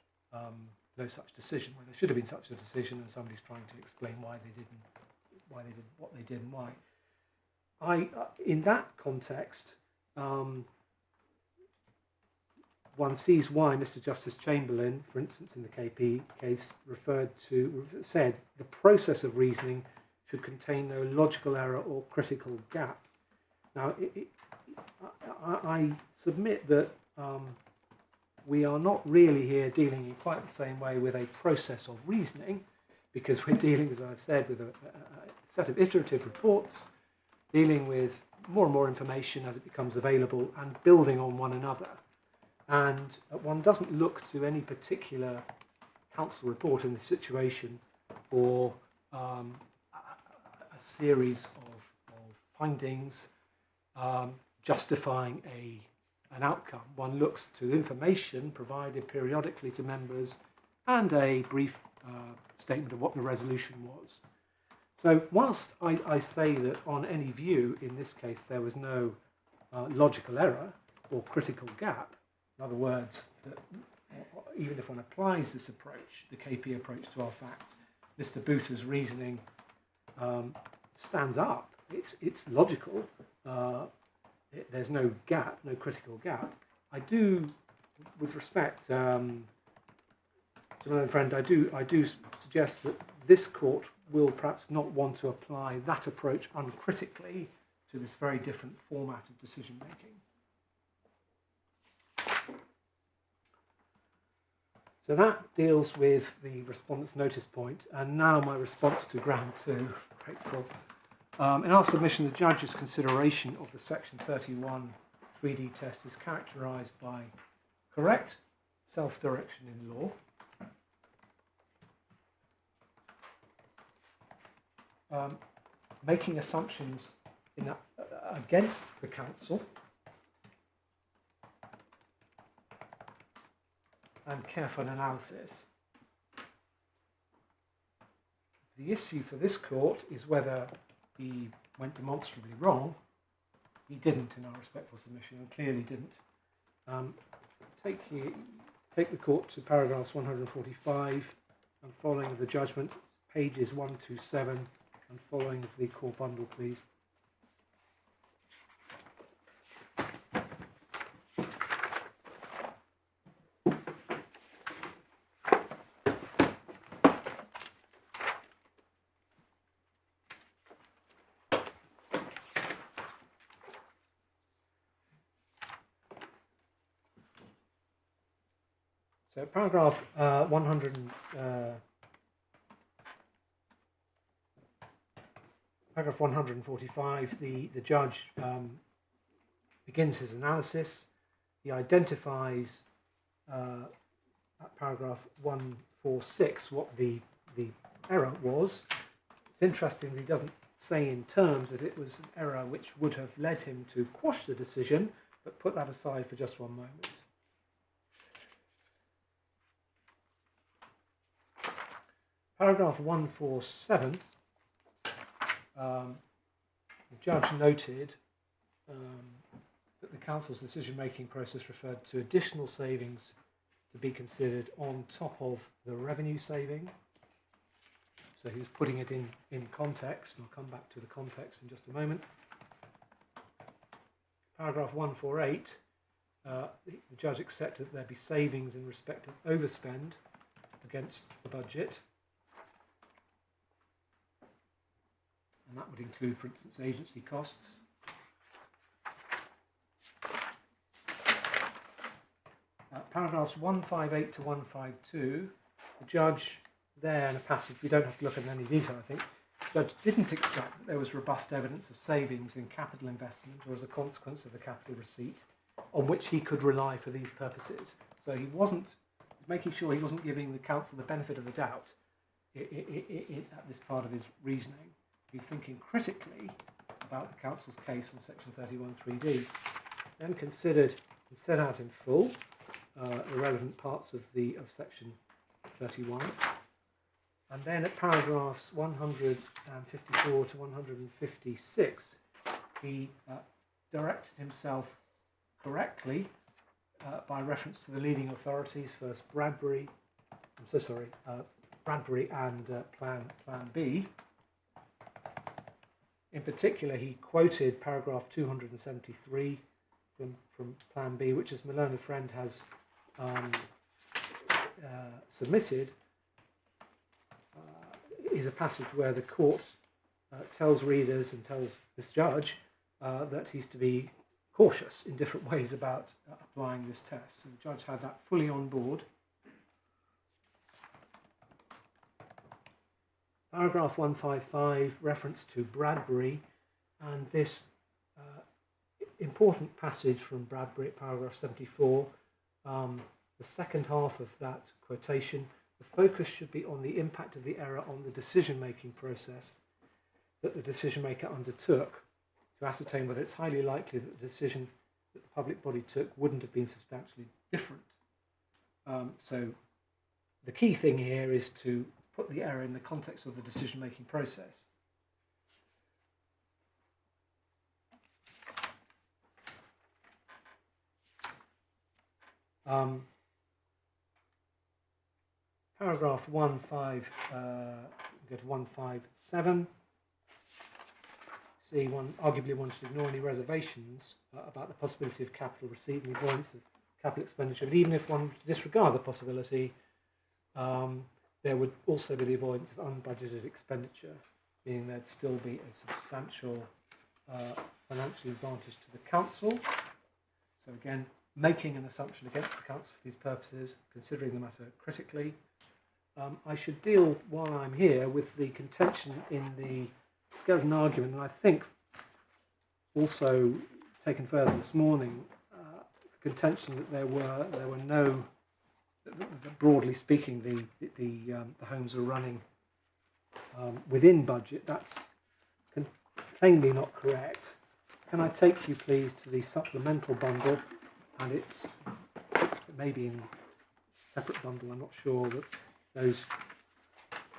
decision, where there should have been such a decision and somebody's trying to explain why they did what they did and why. In that context, one sees why Mr. Justice Chamberlain, for instance, in the KP case, said the process of reasoning should contain no logical error or critical gap. Now, I submit that we are not really here dealing in quite the same way with a process of reasoning, because we're dealing, as I've said, with a set of iterative reports, dealing with more and more information as it becomes available and building on one another. And one doesn't look to any particular council report in this situation for a series of findings justifying an outcome. One looks to information provided periodically to members and a brief statement of what the resolution was. So whilst I say that on any view in this case there was no logical error or critical gap, in other words, that even if one applies this approach, the KP approach to our facts, Mr. Booter's reasoning stands up. It's logical. There's no gap, no critical gap. I do, with respect, to my own friend, I do suggest that this court will perhaps not want to apply that approach uncritically to this very different format of decision making. So that deals with the respondent's notice point, and now my response to ground 2. Grateful. In our submission, the judge's consideration of the Section 31 3D test is characterised by correct self-direction in law, making assumptions against the council, and careful analysis. The issue for this court is whether he went demonstrably wrong. He didn't in our respectful submission, and clearly didn't. Take the court to paragraphs 145 and following of the judgment, pages 127 and following of the core bundle, please. So paragraph 145, the judge begins his analysis. He identifies at paragraph 146 what the error was. It's interesting that he doesn't say in terms that it was an error which would have led him to quash the decision, but put that aside for just one moment. Paragraph 147, the judge noted that the council's decision-making process referred to additional savings to be considered on top of the revenue saving. So he was putting it in context, and I'll come back to the context in just a moment. Paragraph 148, the judge accepted that there be savings in respect of overspend against the budget. and that would include, for instance, agency costs. Paragraphs 158 to 152, the judge there in a passage, we don't have to look at any detail, I think, the judge didn't accept that there was robust evidence of savings in capital investment or as a consequence of the capital receipt on which he could rely for these purposes. So he wasn't making sure he wasn't giving the council the benefit of the doubt at this part of his reasoning. He's thinking critically about the council's case on section 31(3)(d), then considered and set out in full the relevant parts of section 31, and then at paragraphs 154 to 156 he directed himself correctly by reference to the leading authorities, first Bradbury and Plan B. In particular, he quoted paragraph 273 from Plan B, which, as my learned friend has submitted, is a passage where the court tells readers and tells this judge that he's to be cautious in different ways about applying this test. So the judge had that fully on board. Paragraph 155, reference to Bradbury, and this important passage from Bradbury at paragraph 74, the second half of that quotation, the focus should be on the impact of the error on the decision-making process that the decision-maker undertook to ascertain whether it's highly likely that the decision that the public body took wouldn't have been substantially different. So the key thing here is to put the error in the context of the decision-making process. Paragraph 157. See, arguably one should ignore any reservations about the possibility of capital receipt and the avoidance of capital expenditure. But even if one disregard the possibility, there would also be the avoidance of unbudgeted expenditure, meaning there'd still be a substantial financial advantage to the council. So again, making an assumption against the council for these purposes, considering the matter critically. I should deal, while I'm here, with the contention in the skeleton argument, and I think also taken further this morning, the contention that there were no, broadly speaking, the homes are running within budget. That's plainly not correct. Can I take you, please, to the supplemental bundle? And it may be in a separate bundle, I'm not sure, but those,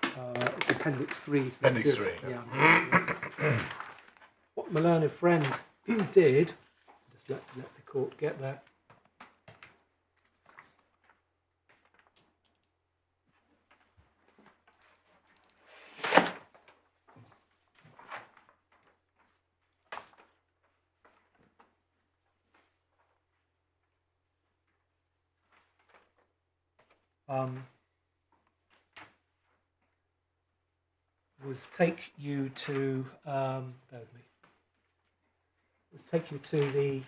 it's Appendix 3. Appendix 3. Yeah. What my learned friend did, just let the court get there. Was take you to bear with me. Let's take you to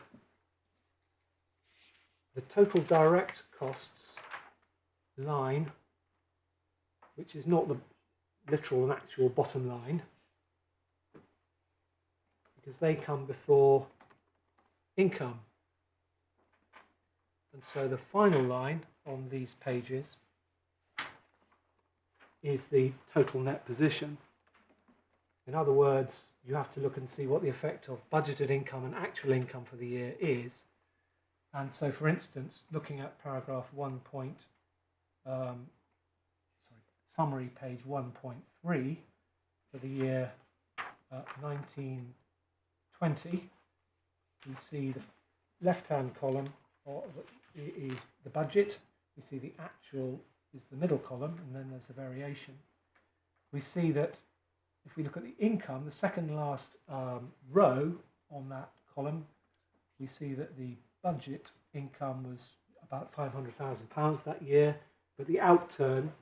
the total direct costs line, which is not the literal and actual bottom line, because they come before income. And so the final line on these pages is the total net position. In other words, you have to look and see what the effect of budgeted income and actual income for the year is. And so, for instance, looking at paragraph summary page 1.3 for the year 1920, we see the left-hand column is the budget. We see the actual is the middle column, and then there's a variation. We see that if we look at the income, the second last row on that column, we see that the budget income was about £500,000 that year, but the outturn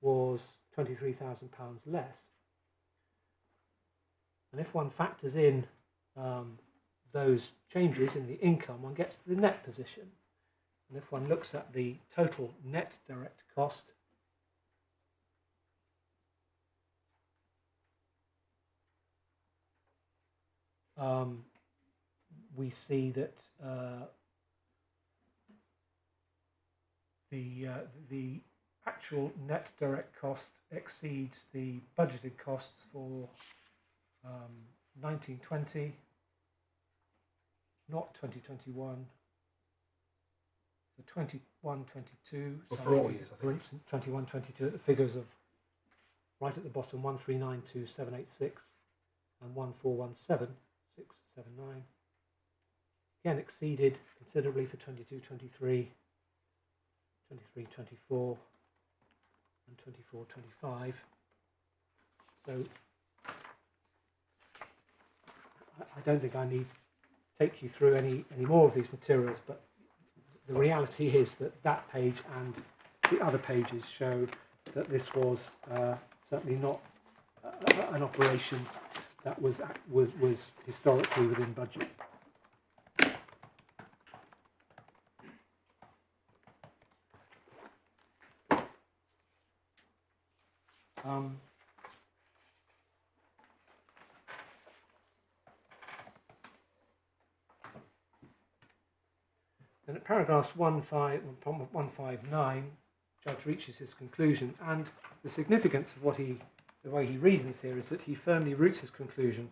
was £23,000 less. And if one factors in those changes in the income, one gets to the net position. And if one looks at the total net direct cost, we see that the actual net direct cost exceeds the budgeted costs for 1920, not 2021, for 21-22. Well, for all years, I think. For instance, 21-22 at the figures of right at the bottom, 1392786 and 1417679. Again, exceeded considerably for 22-23, 23-24, and 24-25. So I don't think I need to take you through any more of these materials, but the reality is that that page and the other pages show that this was certainly not an operation that was historically within budget. Then at paragraphs 159, Judge reaches his conclusion, and the significance of the way he reasons here is that he firmly roots his conclusion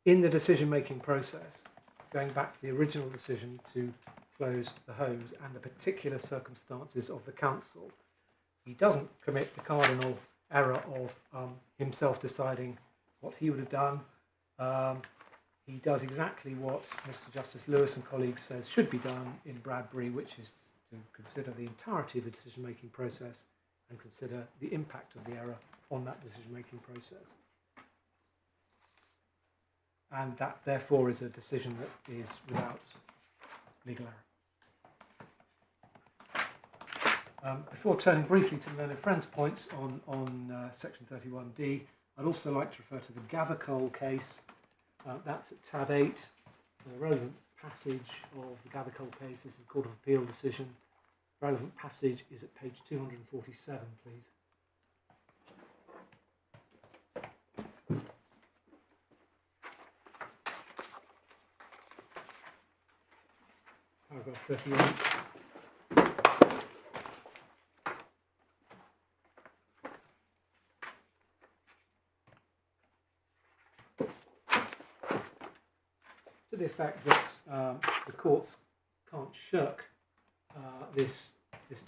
in the decision-making process, going back to the original decision to close the homes and the particular circumstances of the council. He doesn't commit the cardinal error of himself deciding what he would have done. He does exactly what Mr. Justice Lewis and colleagues says should be done in Bradbury, which is to consider the entirety of the decision-making process and consider the impact of the error on that decision-making process. And that, therefore, is a decision that is without legal error. Before turning briefly to learned friends' points on Section 31D, I'd also like to refer to the Zacaroli case. That's at tab 8. The relevant passage of the Zacaroli case is the Court of Appeal decision. Relevant passage is at page 247, please. Paragraph 38. To the effect that the courts can't shirk this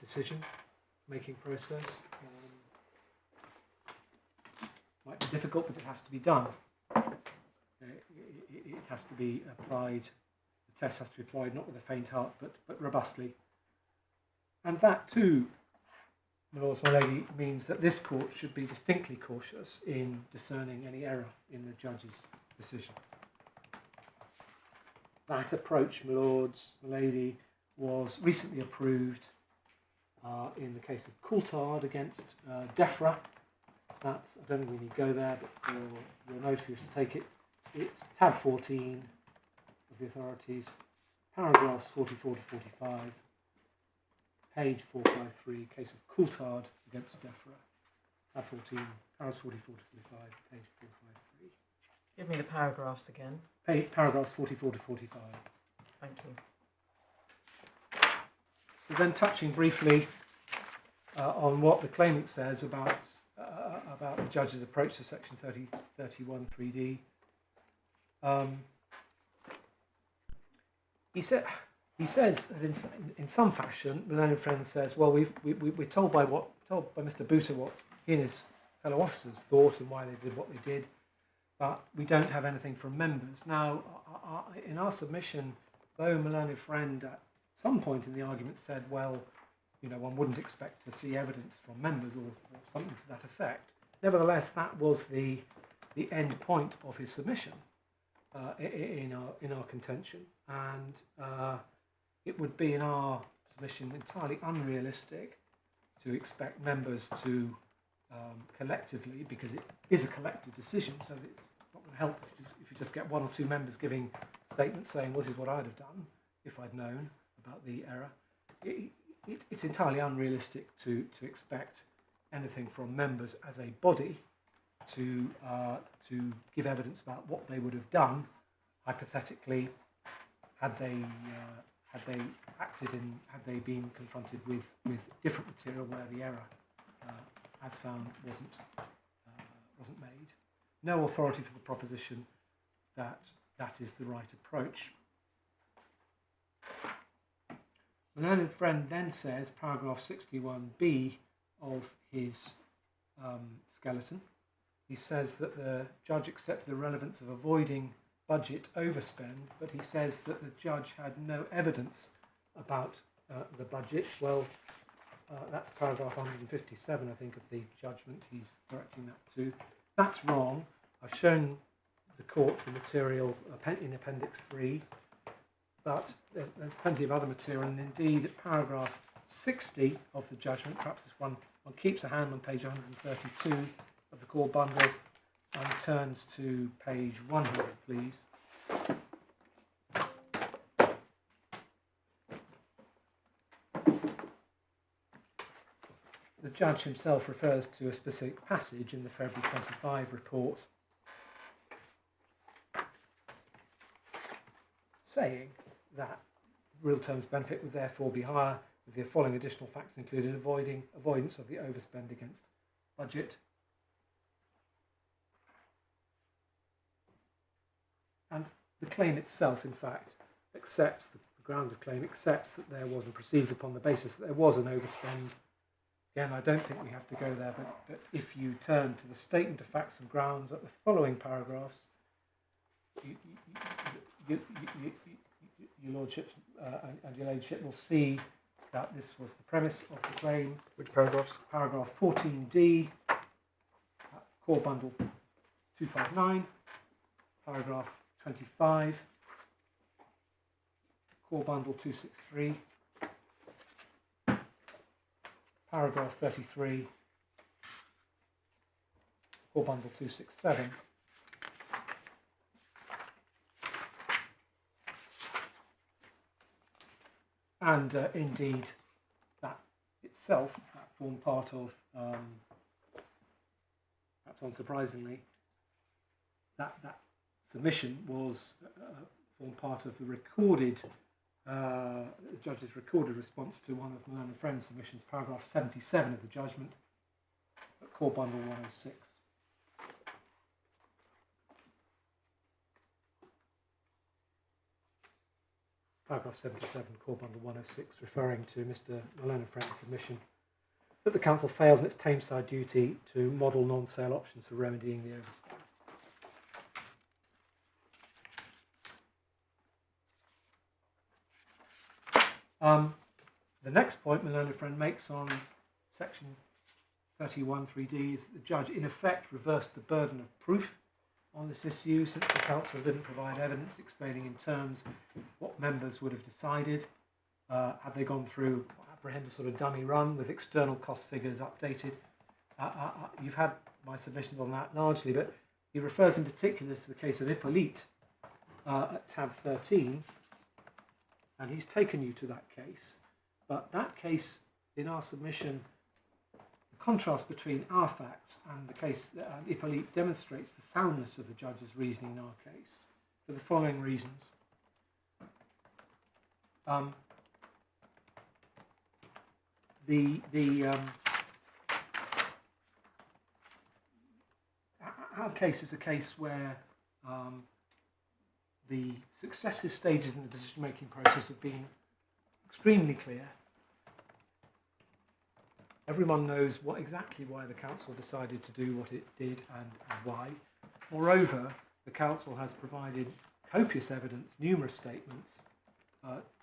decision-making process. Might be difficult, but it has to be done. It has to be applied. The test has to be applied not with a faint heart, but robustly. And that too, my lords, my lady, means that this court should be distinctly cautious in discerning any error in the judge's decision. That approach, my lords, my lady, was recently approved in the case of Coulthard against Defra. That's, I don't think we need to go there, but you'll note if you to take it. It's tab 14 of the authorities, paragraphs 44 to 45, page 453, case of Coulthard against Defra. Tab 14, paragraphs 44 to 45, page 453. Give me the paragraphs again. Paragraphs 44 to 45. Thank you. So then touching briefly on what the claimant says about the judge's approach to section 31 3D. He says that in some fashion, the learned friend says, well, we're told by Mr. Booter what he and his fellow officers thought and why they did what they did, but we don't have anything from members. Now, in our submission, though my learned friend at some point in the argument said, well, you know, one wouldn't expect to see evidence from members or something to that effect. Nevertheless, that was the end point of his submission in our contention, and it would be in our submission entirely unrealistic to expect members to collectively, because it is a collective decision, so it's not help if you just get one or two members giving statements saying, well, this is what I'd have done if I'd known about the error. It's entirely unrealistic to expect anything from members as a body to give evidence about what they would have done hypothetically had they been confronted with different material where the error, as found, wasn't made. No authority for the proposition that that is the right approach. The learned friend then says, paragraph 61b of his skeleton, he says that the judge accepted the relevance of avoiding budget overspend, but he says that the judge had no evidence about the budget. Well, that's paragraph 157, I think, of the judgment he's correcting that to. That's wrong. I've shown the court the material in Appendix 3, but there's plenty of other material, and indeed at paragraph 60 of the judgment, perhaps this one keeps a hand on page 132 of the core bundle and turns to page 100, please. The judge himself refers to a specific passage in the February 25 report saying that real terms benefit would therefore be higher with the following additional facts included: avoidance of the overspend against budget, and the claim itself, in fact, accepts the grounds of claim, accepts that there was, and proceeds upon the basis that there was an overspend. Again, I don't think we have to go there, but if you turn to the statement of facts and grounds at the following paragraphs, your Lordship and your Ladyship will see that this was the premise of the claim. Which paragraphs? Paragraph 14d, core bundle 259, paragraph 25, core bundle 263, paragraph 33, core bundle 267, and indeed that itself formed part of, perhaps unsurprisingly, that submission was formed part of the recorded, the judge's recorded response to one of Malone and Friends' submissions, paragraph 77 of the judgment, at core bundle 106. Paragraph 77, core bundle 106, referring to Mr. Malone and Friends' submission that the council failed in its Tameside duty to model non-sale options for remedying the overspend. The next point Malone and Friend makes on section 31(3)d is that the judge in effect reversed the burden of proof on this issue, since the council didn't provide evidence explaining in terms what members would have decided had they gone through what apprehend a sort of dummy run with external cost figures updated. You've had my submissions on that largely, but he refers in particular to the case of Hippolyte at tab 13, and he's taken you to that case. But that case, in our submission, the contrast between our facts and the case Hippolyte demonstrates the soundness of the judge's reasoning in our case for the following reasons. Our case is a case where the successive stages in the decision-making process have been extremely clear. Everyone knows exactly why the council decided to do what it did and why. Moreover, the council has provided copious evidence, numerous statements,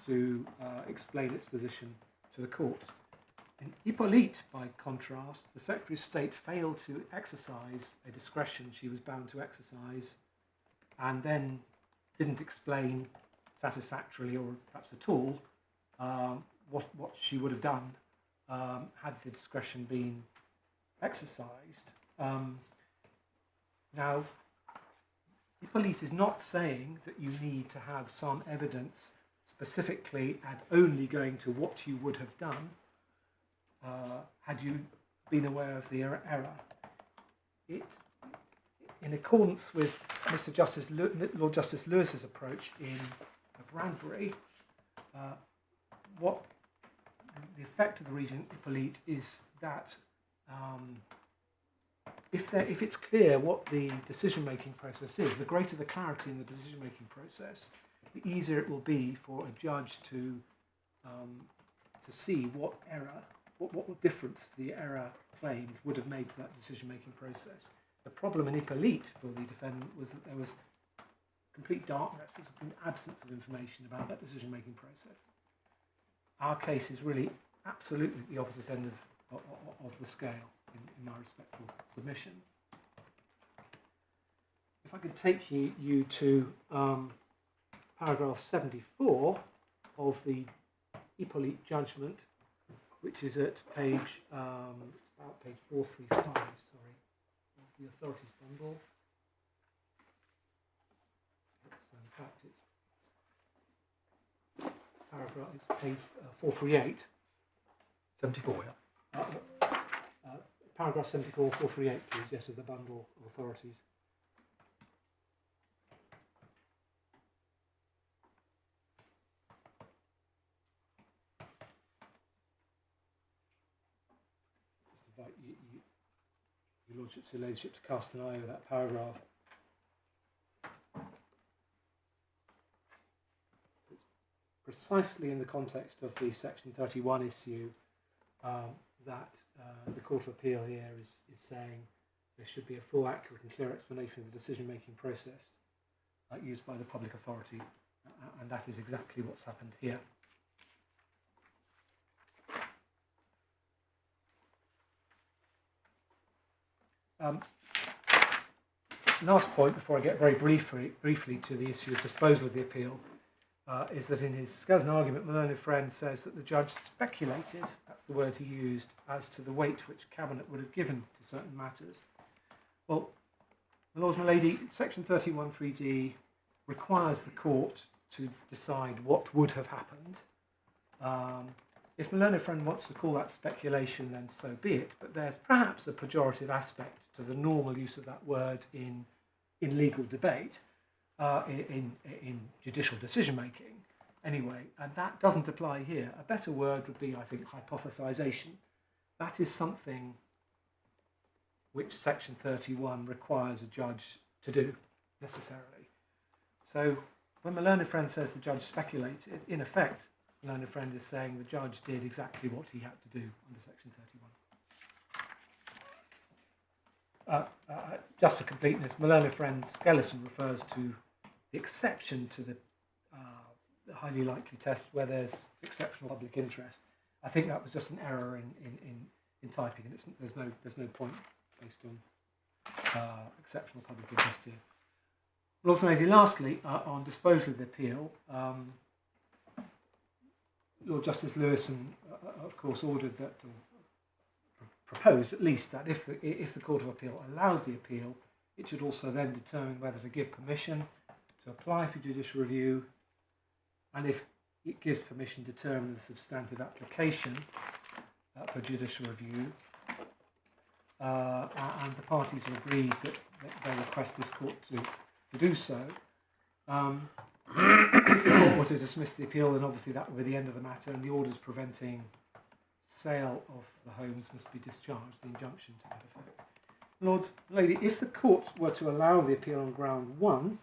to explain its position to the court. In Hippolyte, by contrast, the Secretary of State failed to exercise a discretion she was bound to exercise, and then didn't explain satisfactorily, or perhaps at all, what she would have done had the discretion been exercised. Now, Hippolyte is not saying that you need to have some evidence specifically and only going to what you would have done had you been aware of the error. In accordance with Lord Justice Lewis's approach in Bradbury, what the effect of the reason Hippolyte is that if it's clear what the decision-making process is, the greater the clarity in the decision-making process, the easier it will be for a judge to see what error, what difference the error claimed would have made to that decision-making process. The problem in Hippolyte for the defendant was that there was complete darkness, there was an absence of information about that decision-making process. Our case is really absolutely the opposite end of the scale in my respectful submission. If I could take you to paragraph 74 of the Hippolyte judgment, which is at page, it's about page 435, sorry, of the authorities bundle. In fact, it's paragraph, it's page 438. 74, yeah. Paragraph 74, 438, please, yes, of the bundle of authorities. Just invite your Lordship, your Ladyship, to cast an eye over that paragraph. It's precisely in the context of the Section 31 issue that the Court of Appeal here is saying there should be a full, accurate and clear explanation of the decision-making process used by the public authority, and that is exactly what's happened here. Last point, before I get very briefly to the issue of disposal of the appeal, is that in his skeleton argument, my learned friend says that the judge speculated, that's the word he used, as to the weight which Cabinet would have given to certain matters. Well, my lords, my lady, Section 31(3)(d) requires the court to decide what would have happened. If my learned friend wants to call that speculation, then so be it, but there's perhaps a pejorative aspect to the normal use of that word in legal debate. In judicial decision-making, anyway, and that doesn't apply here. A better word would be, I think, hypothesization. That is something which Section 31 requires a judge to do, necessarily. So, when my learned friend says the judge speculated, in effect, my learned friend is saying the judge did exactly what he had to do under Section 31. Just for completeness, my learned friend's skeleton refers to the exception to the highly likely test where there's exceptional public interest. I think that was just an error in typing, and there's no point based on exceptional public interest here. But also, maybe lastly, on disposal of the appeal, Lord Justice Lewison, of course, ordered that, or proposed at least, that if the Court of Appeal allowed the appeal, it should also then determine whether to give permission to apply for judicial review, and if it gives permission, determine the substantive application for judicial review. And the parties have agreed that they request this court to do so. If the court were to dismiss the appeal, then obviously that would be the end of the matter, and the orders preventing sale of the homes must be discharged, the injunction to that effect. Lords, lady, if the court were to allow the appeal on ground 1,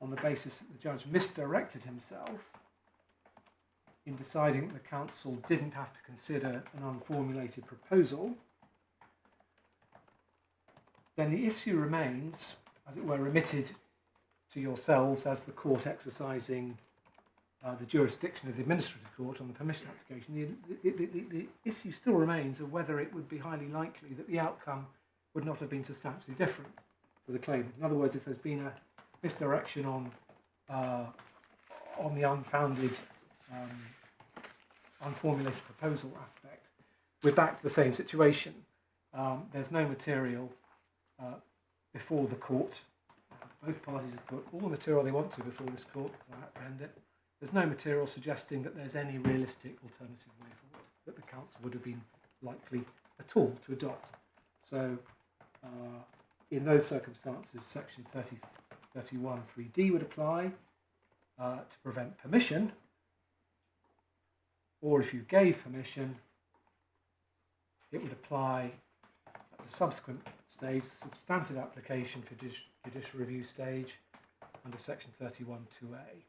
on the basis that the judge misdirected himself in deciding that the council didn't have to consider an unformulated proposal, then the issue remains, as it were, remitted to yourselves as the court exercising the jurisdiction of the administrative court on the permission application. The issue still remains of whether it would be highly likely that the outcome would not have been substantially different for the claimant. In other words, if there's been a misdirection on the unfounded, unformulated proposal aspect, we're back to the same situation. There's no material before the court both parties have put all the material they want to before this court, because I apprehend it. There's no material suggesting that there's any realistic alternative way forward that the council would have been likely at all to adopt. So in those circumstances, section 31(3)(d) would apply to prevent permission, or if you gave permission, it would apply at the subsequent stage, substantive application for judicial review stage under section 31(2)(a).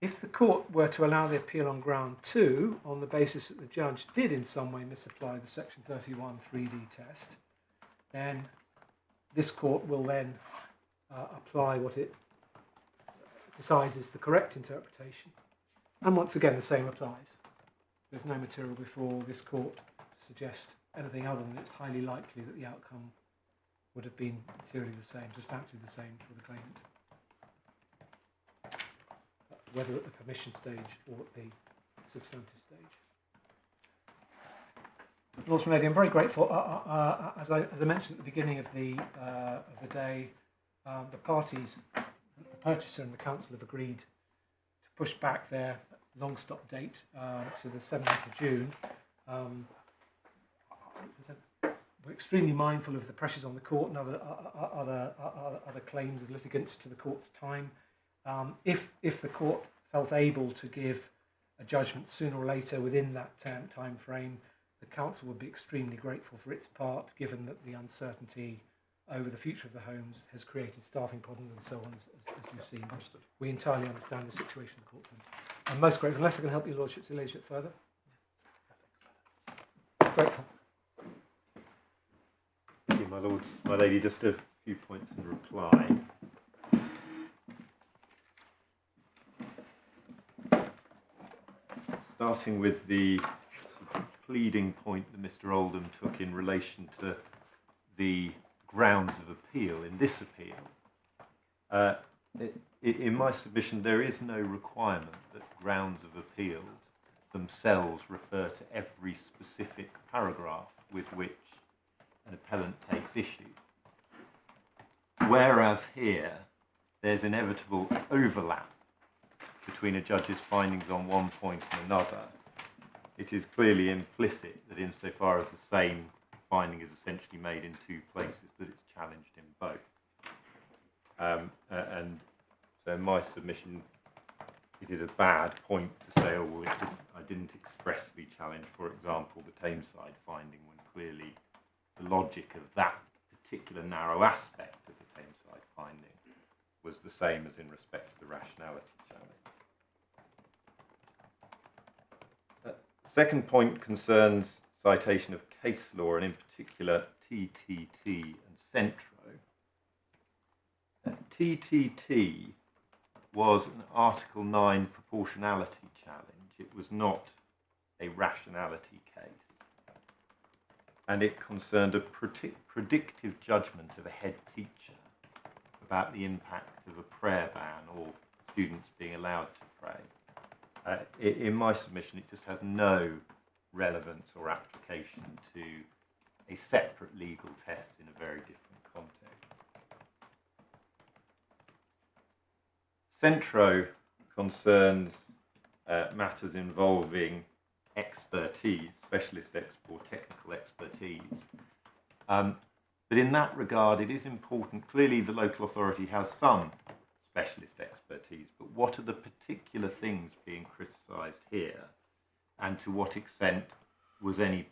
If the court were to allow the appeal on ground 2 on the basis that the judge did in some way misapply the section 31(3)(d) test, then this court will then apply what it decides is the correct interpretation. And once again, the same applies. There's no material before this court to suggest anything other than it's highly likely that the outcome would have been materially the same, substantially the same for the claimant, whether at the permission stage or at the substantive stage. Lord Lady, I'm very grateful. As I mentioned at the beginning of the day, the parties, the purchaser and the council, have agreed to push back their long stop date to the 7th of June. We're extremely mindful of the pressures on the court and other claims of litigants to the court's time. If the court felt able to give a judgment sooner or later within that time frame, the council would be extremely grateful for its part, given that the uncertainty over the future of the homes has created staffing problems and so on, as you've seen. Understood. We entirely understand the situation the court's in. I'm most grateful. Unless I can help your ladyship further. Grateful. Thank you, my lords. My lady, just a few points in reply. Starting with the pleading point that Mr. Oldham took in relation to the grounds of appeal in this appeal. In my submission, there is no requirement that grounds of appeal themselves refer to every specific paragraph with which an appellant takes issue. Whereas here, there's inevitable overlap between a judge's findings on one point and another. It is clearly implicit that insofar as the same finding is essentially made in two places, that it's challenged in both. And so in my submission, it is a bad point to say, oh, well, I didn't expressly challenge, for example, the Tameside finding, when clearly the logic of that particular narrow aspect of the Tameside finding was the same as in respect to the rationality challenge. Second point concerns citation of case law, and in particular TTT and Centro. TTT was an Article 9 proportionality challenge. It was not a rationality case. And it concerned a predictive judgment of a head teacher about the impact of a prayer ban or students being allowed to pray. In my submission, it just has no relevance or application to a separate legal test in a very different context. Centro concerns matters involving expertise, specialist or technical expertise. But in that regard, it is important. Clearly, the local authority has some specialist expertise, but what are the particular things being criticised here, and to what extent was any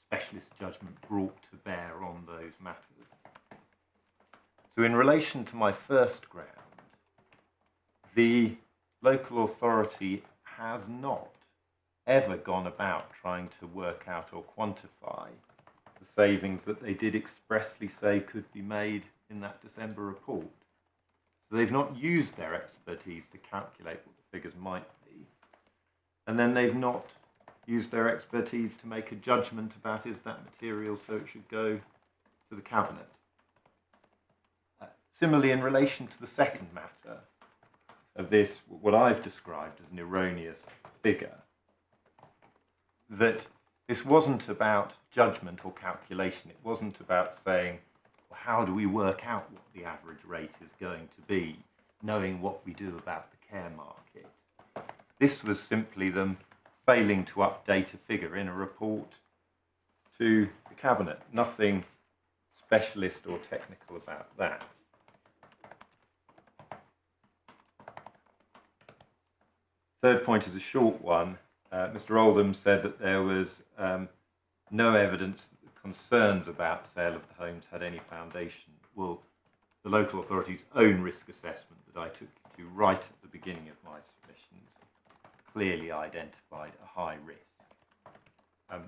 specialist judgment brought to bear on those matters? So in relation to my first ground, the local authority has not ever gone about trying to work out or quantify the savings that they did expressly say could be made in that December report. So they've not used their expertise to calculate what the figures might be. And then they've not used their expertise to make a judgment about is that material so it should go to the Cabinet. Similarly, in relation to the second matter of this, what I've described as an erroneous figure, that this wasn't about judgment or calculation. It wasn't about saying, well, how do we work out what the average rate is going to be, knowing what we do about the care market. This was simply them failing to update a figure in a report to the Cabinet. Nothing specialist or technical about that. Third point is a short one. Mr. Oldham said that there was no evidence that the concerns about sale of the homes had any foundation. Well, the local authority's own risk assessment that I took you to right at the beginning of my submissions clearly identified a high risk.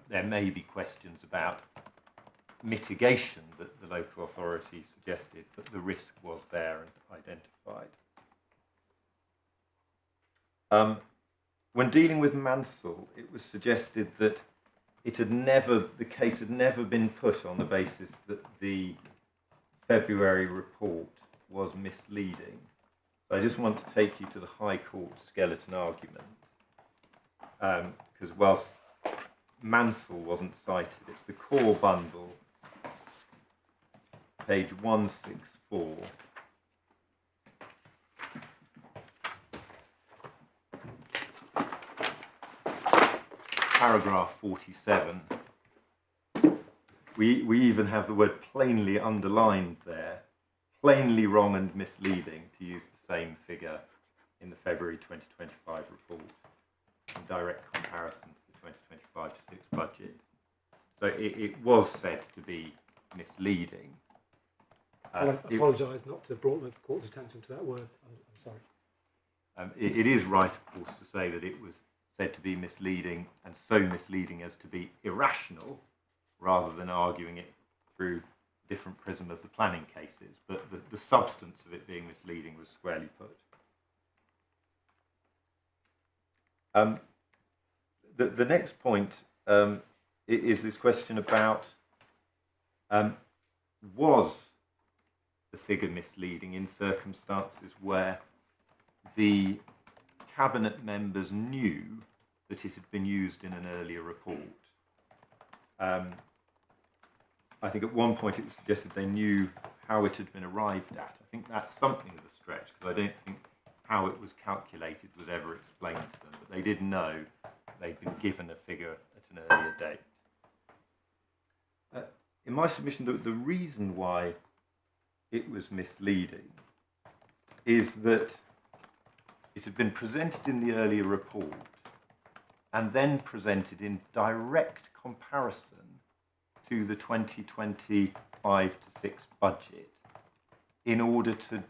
There may be questions about mitigation that the local authority suggested, but the risk was there and identified. When dealing with Mansell, it was suggested that the case had never been put on the basis that the February report was misleading. So I just want to take you to the High Court skeleton argument, because whilst Mansell wasn't cited, it's the core bundle, page 164. Paragraph 47. We even have the word plainly underlined there. Plainly wrong and misleading, to use the same figure in the February 2025 report in direct comparison to the 2025-6 budget. So it was said to be misleading. I apologise not to have brought the court's attention to that word. I'm sorry. It is right, of course, to say that it was said to be misleading, and so misleading as to be irrational, rather than arguing it through different prism of the planning cases. But the substance of it being misleading was squarely put. The next point is this question about was the figure misleading in circumstances where the Cabinet members knew that it had been used in an earlier report. I think at one point it was suggested they knew how it had been arrived at. I think that's something of a stretch, because I don't think how it was calculated was ever explained to them, but they did know they'd been given a figure at an earlier date. In my submission, the reason why it was misleading is that it had been presented in the earlier report and then presented in direct comparison to the 2025-6 budget in order to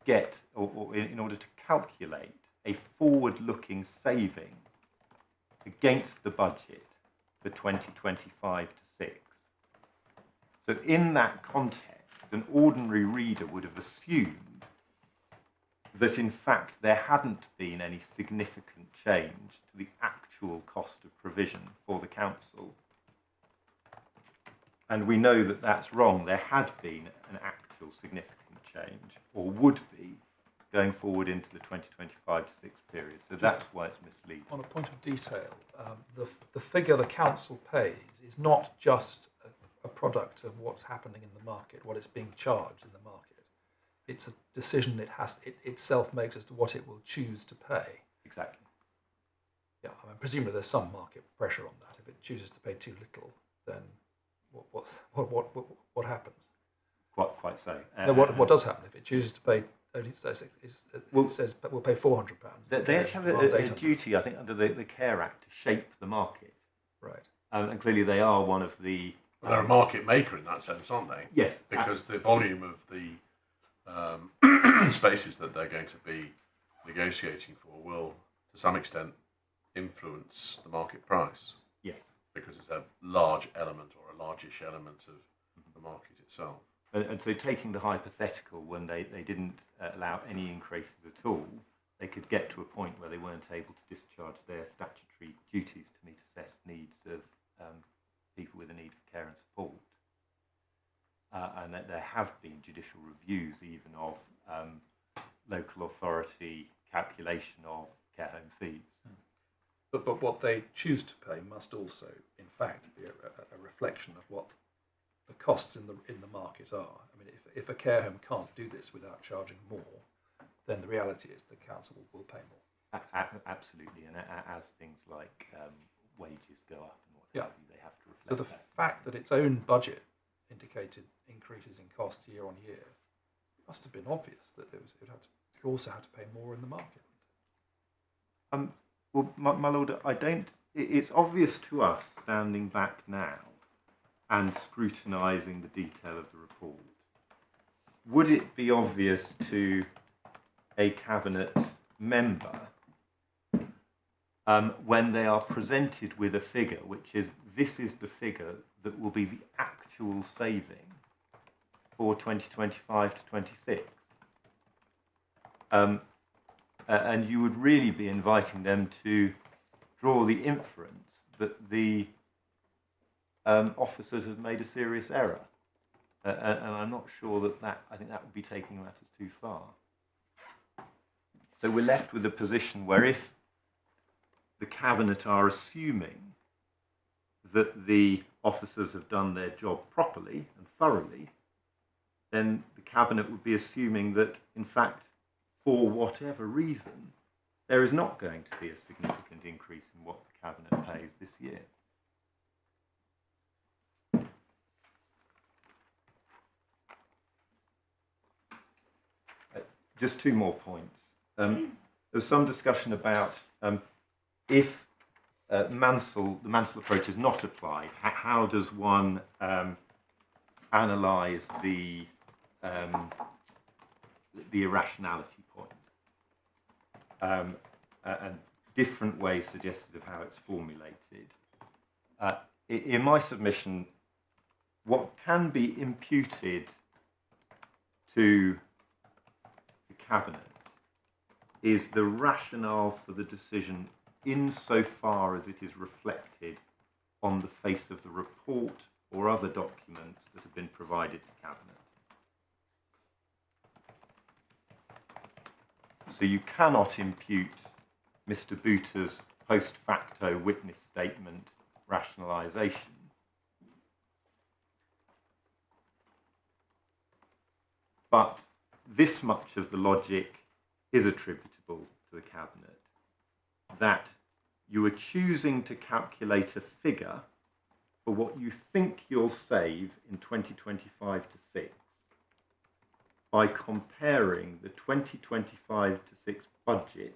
get, or in order to calculate a forward-looking saving against the budget for 2025-6. So in that context, an ordinary reader would have assumed that in fact there hadn't been any significant change to the actual cost of provision for the council. And we know that that's wrong. There had been an actual significant change, or would be, going forward into the 2025-6 period. So that's why it's misleading. On a point of detail, the figure the council pays is not just a product of what's happening in the market, what it's being charged in the market. It's a decision it itself makes as to what it will choose to pay. Exactly. Yeah, I mean, presumably there's some market pressure on that. If it chooses to pay too little, then what happens? Quite so. No, what does happen if it chooses to pay? Only it says we'll pay £400. They actually have a duty, I think, under the Care Act to shape the market. Right. And clearly they are one of the. Well, they're a market maker in that sense, aren't they? Yes. Because the volume of the spaces that they're going to be negotiating for will, to some extent, influence the market price. Yes. Because it's a large element or a largish element of the market itself. And so taking the hypothetical, when they didn't allow any increases at all, they could get to a point where they weren't able to discharge their statutory duties to meet assessed needs of people with a need for care and support. And that there have been judicial reviews even of local authority calculation of care home fees. But what they choose to pay must also, in fact, be a reflection of what the costs in the market are. I mean, if a care home can't do this without charging more, then the reality is the council will pay more. Absolutely, and as things like wages go up and what Yeah. have you, they have to reflect So the that. fact that its own budget indicated increases in cost year on year must have been obvious that it also had to pay more in the market. Well, my Lord, it's obvious to us, standing back now and scrutinising the detail of the report. Would it be obvious to a Cabinet member when they are presented with a figure, which is, this is the figure that will be the actual saving for 2025 to 26? And you would really be inviting them to draw the inference that the officers have made a serious error. And I'm not sure I think that would be taking matters too far. So we're left with a position where if the Cabinet are assuming that the officers have done their job properly and thoroughly, then the Cabinet would be assuming that, in fact, for whatever reason, there is not going to be a significant increase in what the Cabinet pays this year. Just two more points. There was some discussion about if the Mansell approach is not applied, how does one analyse the irrationality point? And different ways suggested of how it's formulated. In my submission, what can be imputed to the Cabinet is the rationale for the decision insofar as it is reflected on the face of the report or other documents that have been provided to Cabinet. So you cannot impute Mr. Booter's post facto witness statement rationalisation. But this much of the logic is attributable to the Cabinet, that you are choosing to calculate a figure for what you think you'll save in 2025 to 6 by comparing the 2025 to 6 budget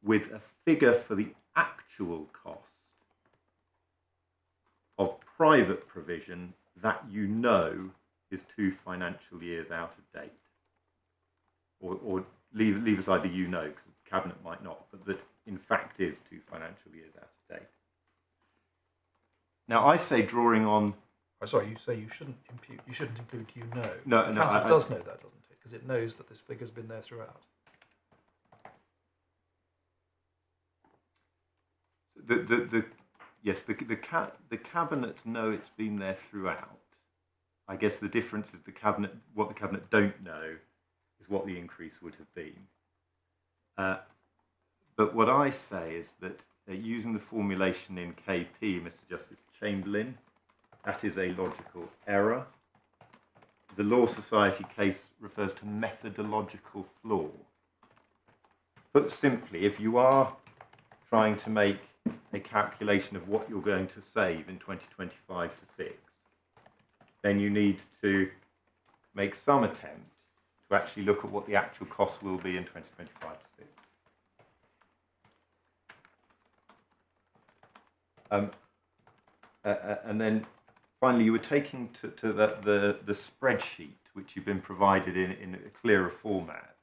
with a figure for the actual cost of private provision that you know is 2 financial years out of date. Or leave aside the you know, because the Cabinet might not, but that in fact is 2 financial years out of date. Now I say drawing on... Oh, sorry, you say you shouldn't include you know. No, the Council does know that, doesn't it? Because it knows that this figure's been there throughout. Yes, the Cabinet know it's been there throughout. I guess the difference is what the Cabinet don't know is what the increase would have been. But what I say is that using the formulation in KP, Mr. Justice Chamberlain, that is a logical error. The Law Society case refers to methodological flaw. Put simply, if you are trying to make a calculation of what you're going to save in 2025 to 6, then you need to make some attempt to actually look at what the actual cost will be in 2025 to 6. And then finally, you were taking to the spreadsheet, which you've been provided in a clearer format,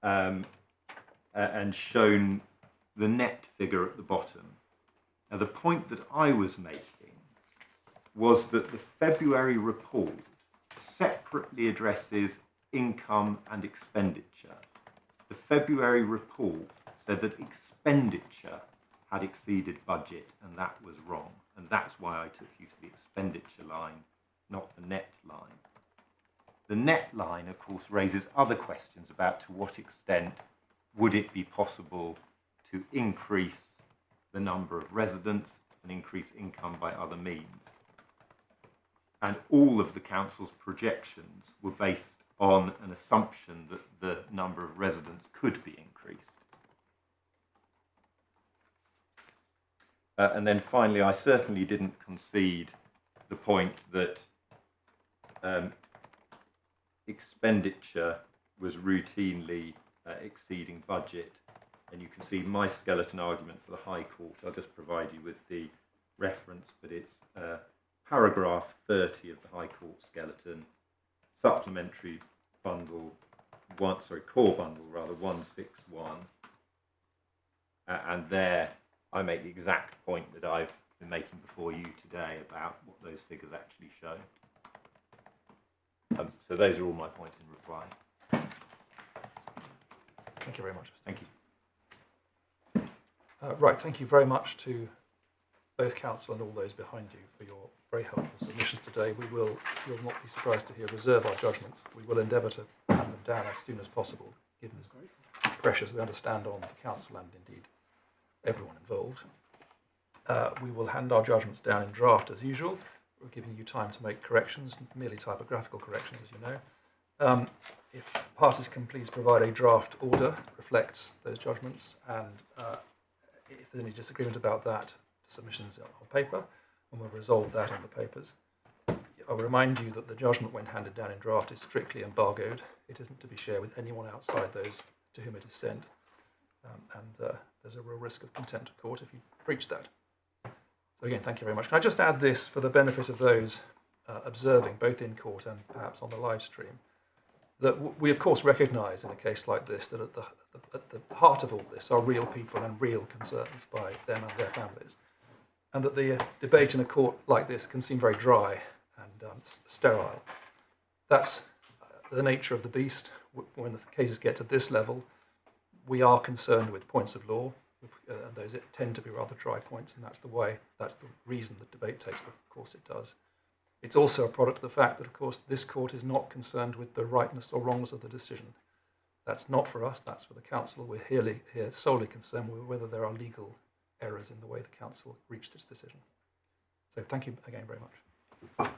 and shown the net figure at the bottom. Now, the point that I was making was that the February report separately addresses income and expenditure. The February report said that expenditure had exceeded budget, and that was wrong. And that's why I took you to the expenditure line, not the net line. The net line, of course, raises other questions about to what extent would it be possible to increase the number of residents and increase income by other means. And all of the council's projections were based on an assumption that the number of residents could be increased. And then finally, I certainly didn't concede the point that expenditure was routinely exceeding budget. And you can see my skeleton argument for the High Court. I'll just provide you with the reference, but it's paragraph 30 of the High Court skeleton, supplementary bundle, core bundle rather, 161. And there I make the exact point that I've been making before you today about what those figures actually show. So those are all my points in reply. Thank you very much. Thank you. Right, thank you very much to both counsel and all those behind you for your very helpful submissions today. We will, you'll not be surprised to hear, reserve our judgment. We will endeavour to hand them down as soon as possible, given the pressures we understand on the council and indeed everyone involved. We will hand our judgments down in draft as usual. We're giving you time to make corrections, merely typographical corrections, as you know. If parties can please provide a draft order that reflects those judgments, and if there's any disagreement about that, submissions on paper, and we'll resolve that on the papers. I'll remind you that the judgment, when handed down in draft, is strictly embargoed. It isn't to be shared with anyone outside those to whom it is sent, and there's a real risk of contempt of court if you breach that. So again, thank you very much. Can I just add this for the benefit of those observing, both in court and perhaps on the live stream, that we of course recognise in a case like this that at the heart of all this are real people and real concerns by them and their families, and that the debate in a court like this can seem very dry and sterile. That's the nature of the beast. When the cases get to this level, we are concerned with points of law, and those tend to be rather dry points, and that's the reason that debate takes the course it does. It's also a product of the fact that, of course, this court is not concerned with the rightness or wrongness of the decision. That's not for us, that's for the council. We're here solely concerned with whether there are legal errors in the way the council reached its decision. So thank you again very much.